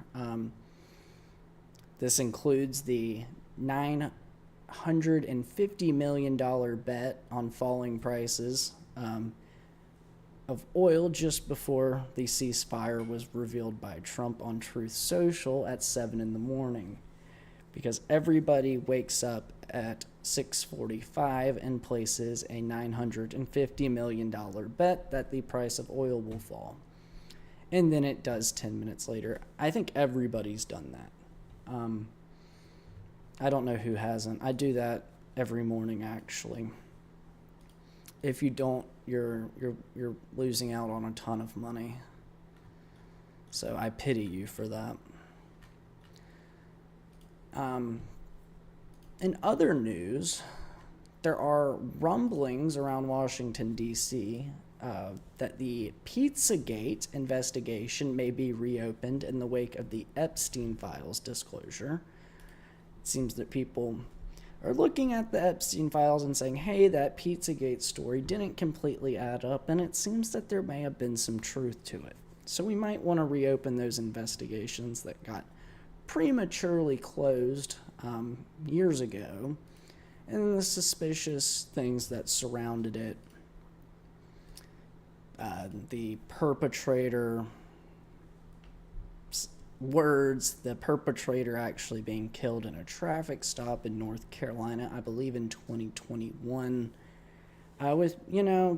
This includes the $950 million bet on falling prices of oil just before the ceasefire was revealed by Trump on Truth Social at 7 in the morning. Because everybody wakes up at 6:45 and places a $950 million bet that the price of oil will fall. And then it does 10 minutes later. I think everybody's done that. I don't know who hasn't. I do that every morning, actually. If you don't, you're losing out on a ton of money. So I pity you for that. In other news, there are rumblings around Washington, D.C., that the Pizzagate investigation may be reopened in the wake of the Epstein files disclosure. It seems that people are looking at the Epstein files and saying, hey, that Pizzagate story didn't completely add up, and it seems that there may have been some truth to it. So we might want to reopen those investigations that got prematurely closed years ago, and the suspicious things that surrounded it. The perpetrator words, the perpetrator actually being killed in a traffic stop in North Carolina, I believe in 2021, with,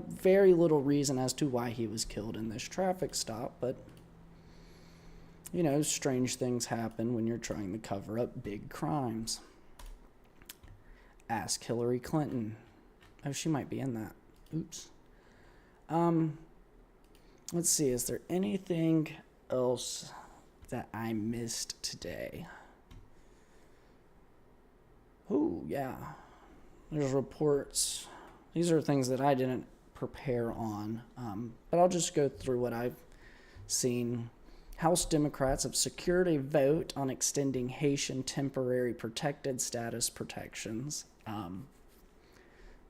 very little reason as to why he was killed in this traffic stop, but, strange things happen when you're trying to cover up big crimes. Ask Hillary Clinton. Oh, she might be in that. Oops. Let's see, is there anything else that I missed today? Oh, yeah. There's reports. These are things that I didn't prepare on, but I'll just go through what I've seen. House Democrats have secured a vote on extending Haitian temporary protected status protections.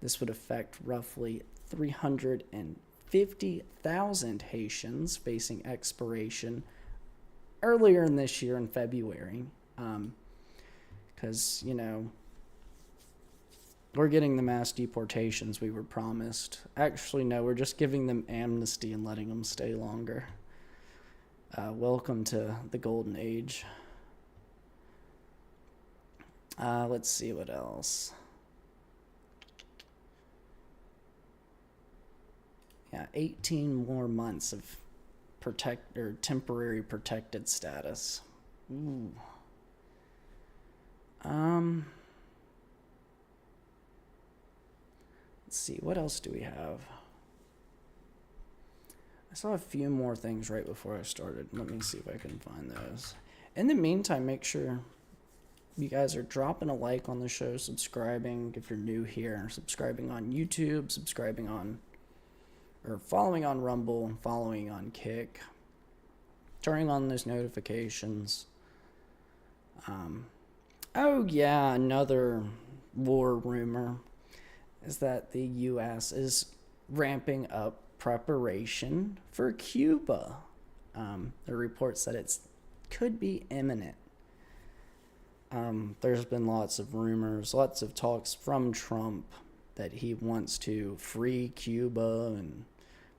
This would affect roughly 350,000 Haitians facing expiration earlier in this year in February. Because, we're getting the mass deportations we were promised. Actually, no, we're just giving them amnesty and letting them stay longer. Welcome to the golden age. Let's see what else. Yeah, 18 more months of temporary protected status. Ooh. Let's see, what else do we have? I saw a few more things right before I started. Let me see if I can find those. In the meantime, make sure you guys are dropping a like on the show, subscribing if you're new here, subscribing on YouTube, following on Rumble, following on Kick, turning on those notifications. Oh yeah, another war rumor is that the U.S. is ramping up preparation for Cuba. There are reports that it could be imminent. There's been lots of rumors, lots of talks from Trump that he wants to free Cuba and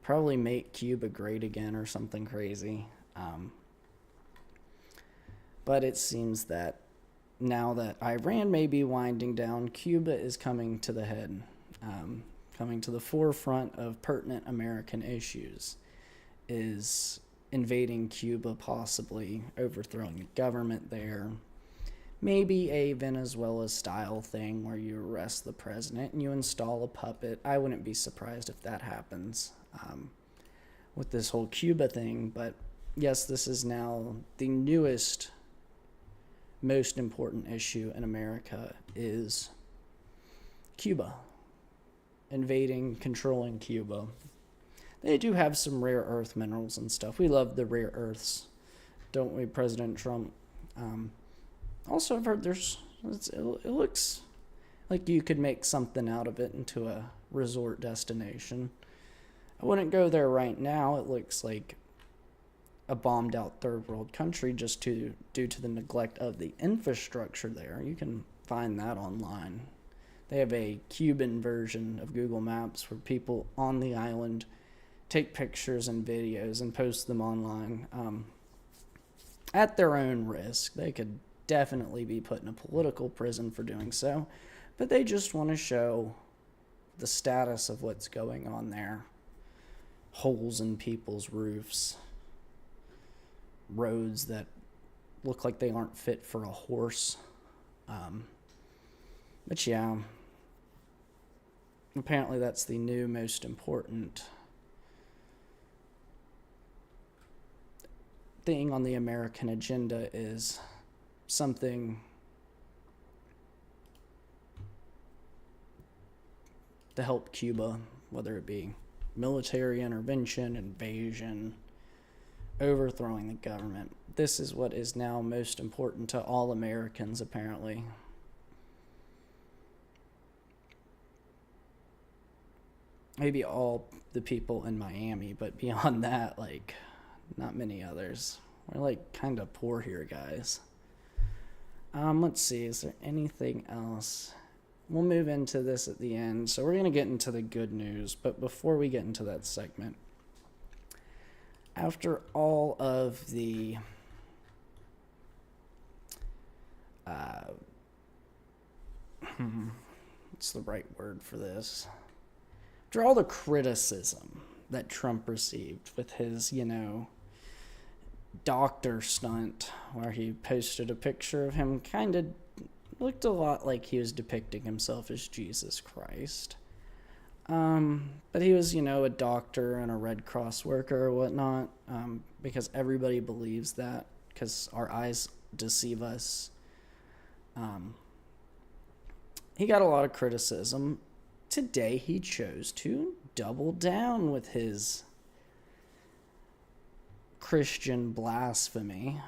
probably make Cuba great again or something crazy. But it seems that now that Iran may be winding down, Cuba is coming to the head, coming to the forefront of pertinent American issues, is invading Cuba, possibly overthrowing the government there. Maybe a Venezuela-style thing where you arrest the president and you install a puppet. I wouldn't be surprised if that happens with this whole Cuba thing. But yes, this is now the newest, most important issue in America is Cuba. Invading, controlling Cuba. They do have some rare earth minerals and stuff. We love the rare earths, don't we, President Trump? Also, I've heard it looks like you could make something out of it into a resort destination. I wouldn't go there right now. It looks like a bombed out third world country just due to the neglect of the infrastructure there. You can find that online. They have a Cuban version of Google Maps where people on the island take pictures and videos and post them online at their own risk. They could definitely be put in a political prison for doing so, but they just want to show the status of what's going on there. Holes in people's roofs, roads that look like they aren't fit for a horse. But yeah, apparently that's the new most important thing on the American agenda, is something to help Cuba, whether it be military intervention, invasion, overthrowing the government. This is what is now most important to all Americans, apparently. Maybe all the people in Miami, but beyond that, like, not many others. We're like kind of poor here, guys. Let's see, is there anything else? We'll move into this at the end. So we're going to get into the good news, but before we get into that segment, after all of the what's the right word for this? After all the criticism that Trump received with his, doctor stunt, where he posted a picture of him, kind of looked a lot like he was depicting himself as Jesus Christ. But he was, a doctor and a Red Cross worker or whatnot, because everybody believes that, because our eyes deceive us. He got a lot of criticism. Today he chose to double down with his Christian blasphemy.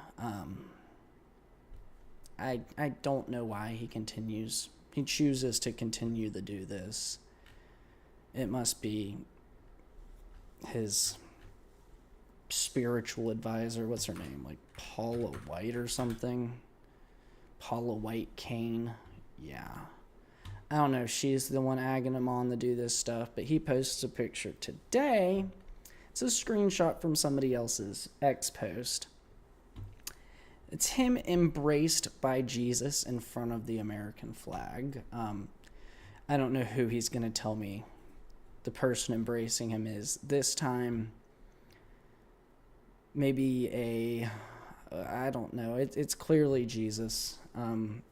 I don't know why he chooses to continue to do this. It must be his spiritual advisor, what's her name, like Paula White or something? Paula White Kane, yeah. I don't know, she's the one egging him on to do this stuff, but he posts a picture today. It's a screenshot from somebody else's X post. It's him embraced by Jesus in front of the American flag. I don't know who he's going to tell me the person embracing him is. This time, maybe I don't know. It's clearly Jesus.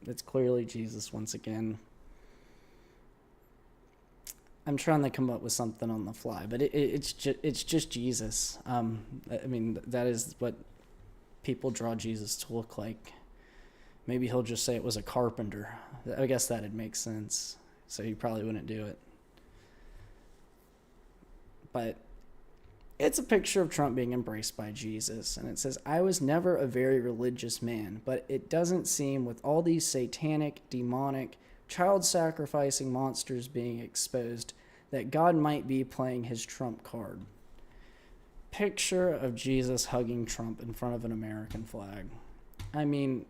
It's clearly Jesus once again. I'm trying to come up with something on the fly, but it's just Jesus. I mean, that is what people draw Jesus to look like. Maybe he'll just say it was a carpenter. I guess that'd make sense. So he probably wouldn't do it. But it's a picture of Trump being embraced by Jesus, and it says, "I was never a very religious man, but it doesn't seem, with all these satanic, demonic, child-sacrificing monsters being exposed, that God might be playing his Trump card." Picture of Jesus hugging Trump in front of an American flag. I mean,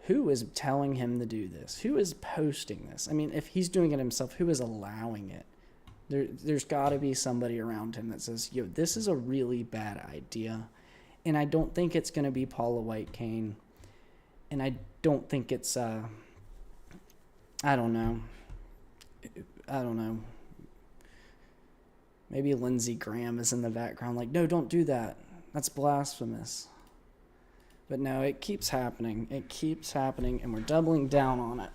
who is telling him to do this? Who is posting this? I mean, if he's doing it himself, who is allowing it? There's got to be somebody around him that says, yo, this is a really bad idea. And I don't think it's going to be Paula White Cain. And I don't think it's, I don't know. Maybe Lindsey Graham is in the background like, no, don't do that. That's blasphemous. But no, it keeps happening. It keeps happening, and we're doubling down on it.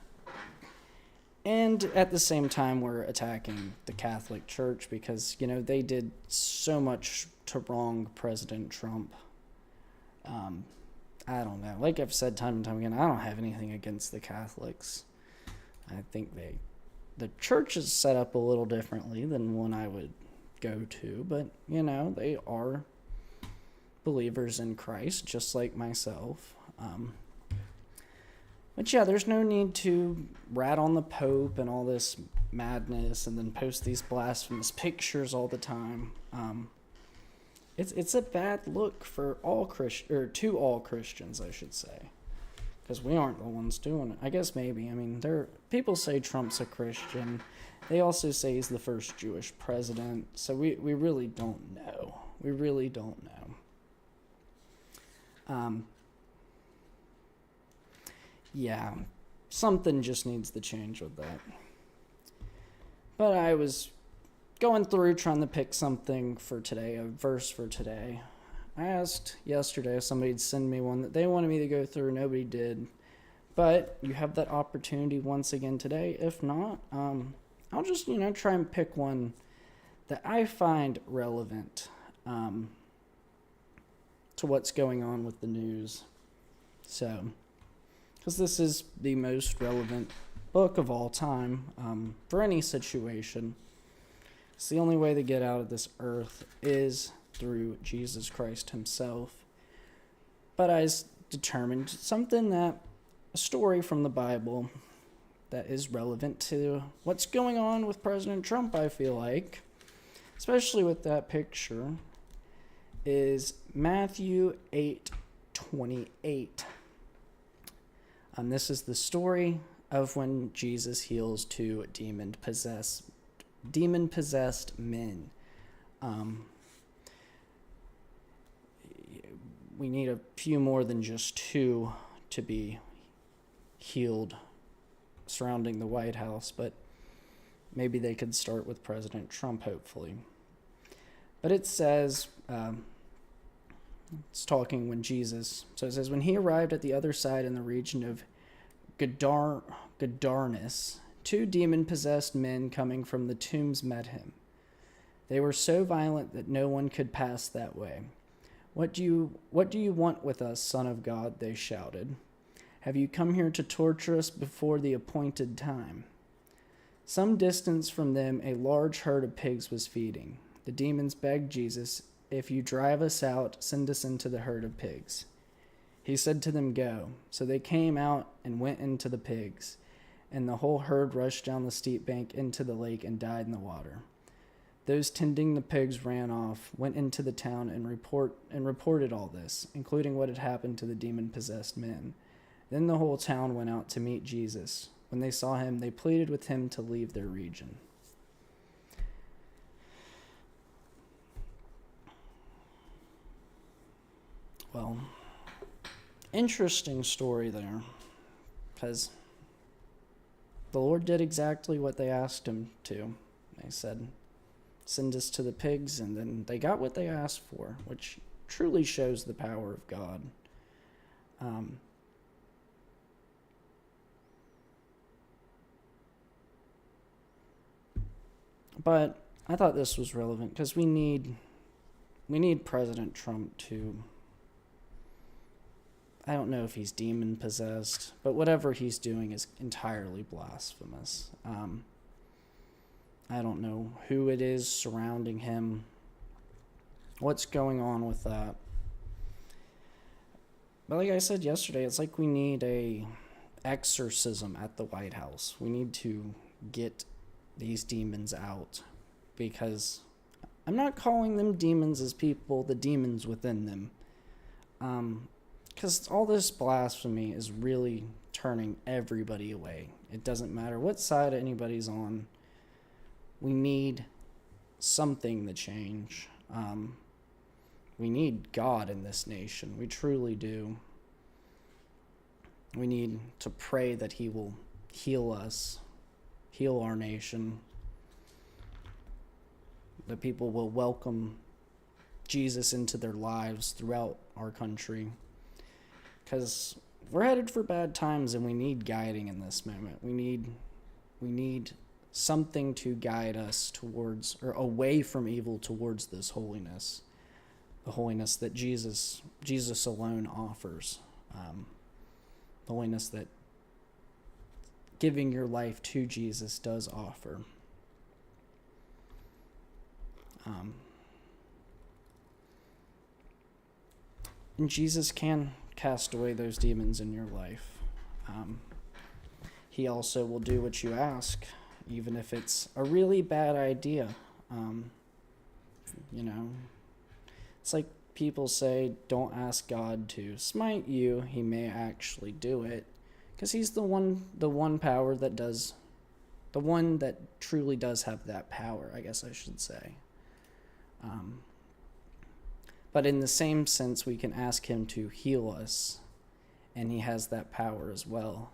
And at the same time, we're attacking the Catholic Church because, they did so much to wrong President Trump. I don't know. Like I've said time and time again, I don't have anything against the Catholics. I think the church is set up a little differently than one I would go to, but, they are believers in Christ, just like myself. But yeah, there's no need to rat on the Pope and all this madness and then post these blasphemous pictures all the time. It's a bad look for to all Christians, I should say, because we aren't the ones doing it. I guess maybe. I mean, people say Trump's a Christian. They also say he's the first Jewish president. So we really don't know. We really don't know. Yeah, something just needs to change with that. But I was going through trying to pick something for today, a verse for today. I asked yesterday if somebody'd send me one that they wanted me to go through. Nobody did. But you have that opportunity once again today. If not, I'll just, try and pick one that I find relevant to what's going on with the news. So, because this is the most relevant book of all time for any situation. It's the only way to get out of this earth is through Jesus Christ himself. But I determined a story from the Bible that is relevant to what's going on with President Trump, I feel like, especially with that picture, is Matthew 8:28. This is the story of when Jesus heals two demon-possessed men. We need a few more than just two to be healed surrounding the White House, but maybe they could start with President Trump, hopefully. But it says, it's talking when Jesus, so it says, when he arrived at the other side in the region of Gadarnus, two demon-possessed men coming from the tombs met him. They were so violent that no one could pass that way. What do you want with us, Son of God? They shouted. Have you come here to torture us before the appointed time? Some distance from them, a large herd of pigs was feeding. The demons begged Jesus, if you drive us out, send us into the herd of pigs. He said to them, go. So they came out and went into the pigs, and the whole herd rushed down the steep bank into the lake and died in the water. Those tending the pigs ran off, went into the town, and reported all this, including what had happened to the demon-possessed men. Then the whole town went out to meet Jesus. When they saw him, they pleaded with him to leave their region. Well, interesting story there, because the Lord did exactly what they asked him to. They said, send us to the pigs, and then they got what they asked for, which truly shows the power of God. But I thought this was relevant because we need President Trump to, I don't know if he's demon possessed, but whatever he's doing is entirely blasphemous. I don't know who it is surrounding him, what's going on with that. But like I said yesterday, it's like we need a exorcism at the White House. We need to get these demons out, because I'm not calling them demons as people, the demons within them. Because all this blasphemy is really turning everybody away. It doesn't matter what side anybody's on. We need something to change. We need God in this nation. We truly do. We need to pray that he will heal us, heal our nation, that people will welcome Jesus into their lives throughout our country. Because we're headed for bad times and we need guiding in this moment. We need something to guide us towards, or away from evil towards this holiness. The holiness that Jesus alone offers. The holiness that giving your life to Jesus does offer. And Jesus can cast away those demons in your life. He also will do what you ask, even if it's a really bad idea. It's like people say, don't ask God to smite you. He may actually do it, because he's the one power that does, the one that truly does have that power, I guess I should say. But in the same sense, we can ask him to heal us, and he has that power as well.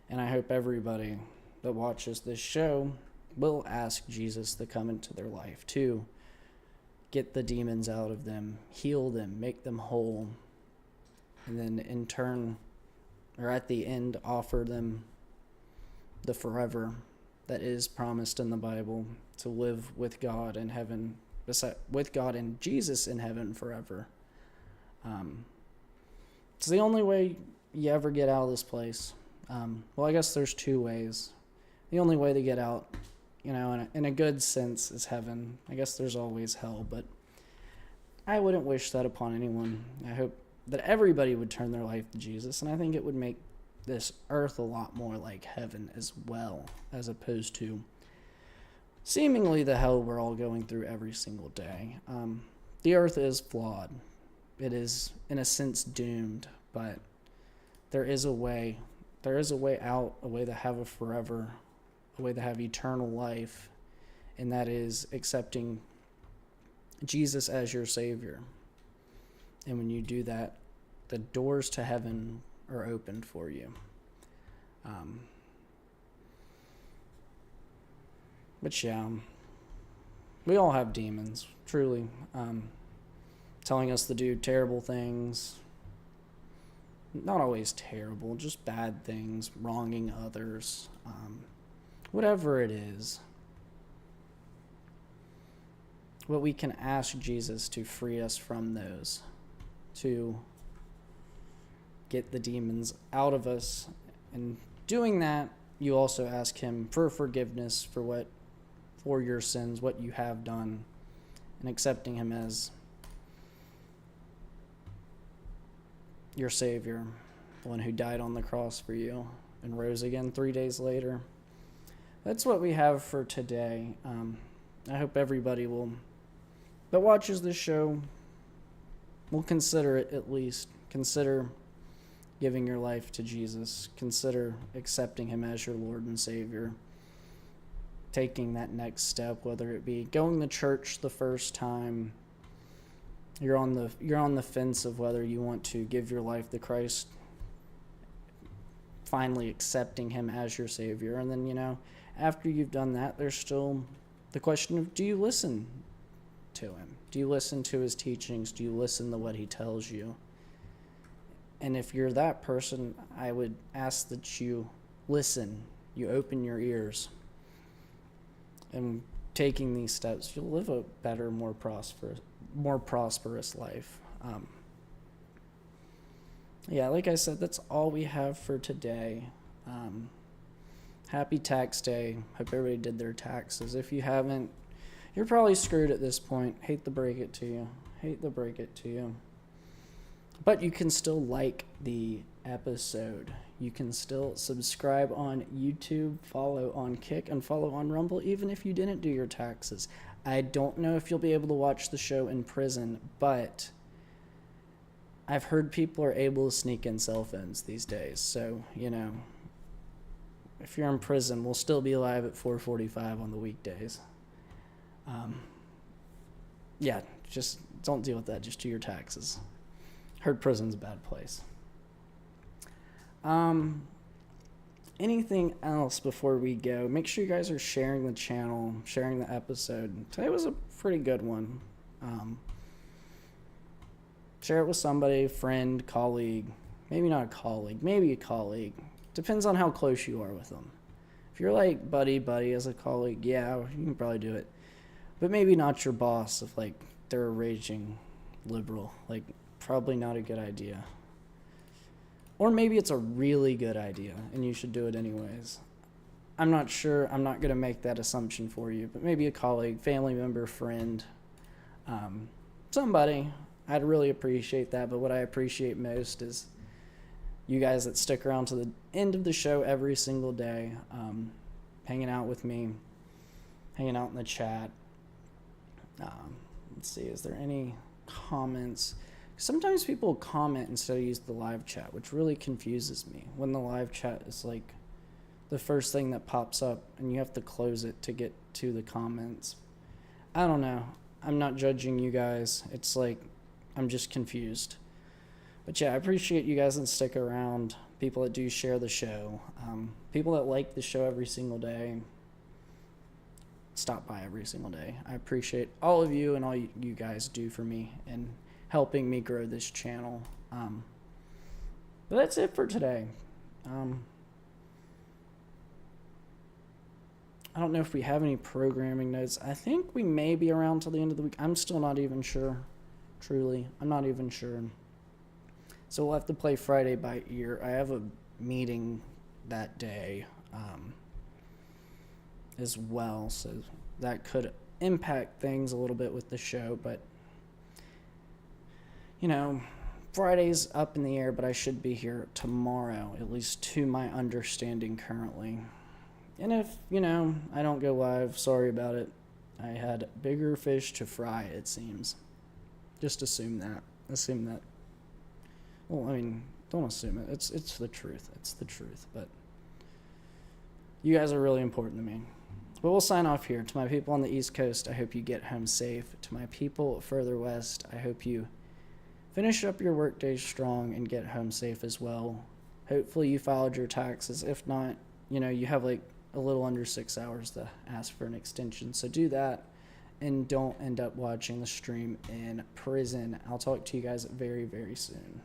And I hope everybody that watches this show will ask Jesus to come into their life to get the demons out of them, heal them, make them whole, and then in turn, or at the end, offer them the forever that is promised in the Bible, to live with God in heaven, with God and Jesus in heaven forever. It's the only way you ever get out of this place. Well, I guess there's two ways. The only way to get out, in a good sense, is heaven. I guess there's always hell, but I wouldn't wish that upon anyone. I hope that everybody would turn their life to Jesus, and I think it would make this earth a lot more like heaven as well, as opposed to seemingly the hell we're all going through every single day. The earth is flawed. It is, in a sense, doomed, but there is a way. There is a way out, a way to have a forever, a way to have eternal life, and that is accepting Jesus as your Savior. And when you do that, the doors to heaven are opened for you. But yeah, we all have demons, truly, telling us to do terrible things. Not always terrible, just bad things, wronging others, whatever it is. But we can ask Jesus to free us from those, to get the demons out of us. And doing that, you also ask him for forgiveness for your sins, what you have done, and accepting him as your Savior, the one who died on the cross for you and rose again 3 days later. That's what we have for today. I hope everybody that watches this show will consider it, at least. Consider giving your life to Jesus. Consider accepting him as your Lord and Savior. Taking that next step, whether it be going to church the first time, you're on the fence of whether you want to give your life to Christ, finally accepting him as your Savior. And then, after you've done that, there's still the question of, do you listen to him? Do you listen to his teachings? Do you listen to what he tells you? And if you're that person, I would ask that you listen, you open your ears. And taking these steps, you'll live a better, more prosperous life. Like I said, that's all we have for today. Happy tax day. Hope everybody did their taxes. If you haven't, you're probably screwed at this point. Hate to break it to you. But you can still like the episode. You can still subscribe on YouTube, follow on Kick, and follow on Rumble, even if you didn't do your taxes. I don't know if you'll be able to watch the show in prison, but I've heard people are able to sneak in cell phones these days. So, if you're in prison, we'll still be live at 4:45 on the weekdays. Yeah, just don't deal with that. Just do your taxes. Heard prison's a bad place. Anything else before we go? Make sure you guys are sharing the channel, sharing the episode. Today was a pretty good one. Share it with somebody, friend, colleague. Maybe not a colleague, maybe a colleague. Depends on how close you are with them. If you're like buddy as a colleague, yeah, you can probably do it. But maybe not your boss if like they're a raging liberal. Like probably not a good idea. Or maybe it's a really good idea and you should do it anyways. I'm not sure. I'm not going to make that assumption for you, but maybe a colleague, family member, friend, somebody. I'd really appreciate that. But what I appreciate most is you guys that stick around to the end of the show every single day, hanging out with me, hanging out in the chat. Let's see, is there any comments? Sometimes people comment instead of use the live chat, which really confuses me when the live chat is like the first thing that pops up and you have to close it to get to the comments. I don't know. I'm not judging you guys. It's like I'm just confused. But yeah, I appreciate you guys that stick around, people that do share the show, people that like the show every single day, stop by every single day. I appreciate all of you and all you guys do for me and helping me grow this channel. But that's it for today. I don't know if we have any programming notes. I think we may be around till the end of the week. I'm still not even sure. Truly, I'm not even sure. So we'll have to play Friday by ear. I have a meeting that day as well, so that could impact things a little bit with the show. But, you know, Friday's up in the air, but I should be here tomorrow, at least to my understanding currently. And if, you know, I don't go live, sorry about it. I had bigger fish to fry, it seems. Just assume that. Assume that. Well, I mean, don't assume it. It's the truth. It's the truth. But you guys are really important to me. But we'll sign off here. To my people on the East Coast, I hope you get home safe. To my people further west, I hope you finish up your workday strong and get home safe as well. Hopefully you filed your taxes. If not, you know, you have like a little under 6 hours to ask for an extension. So do that and don't end up watching the stream in prison. I'll talk to you guys very, very soon.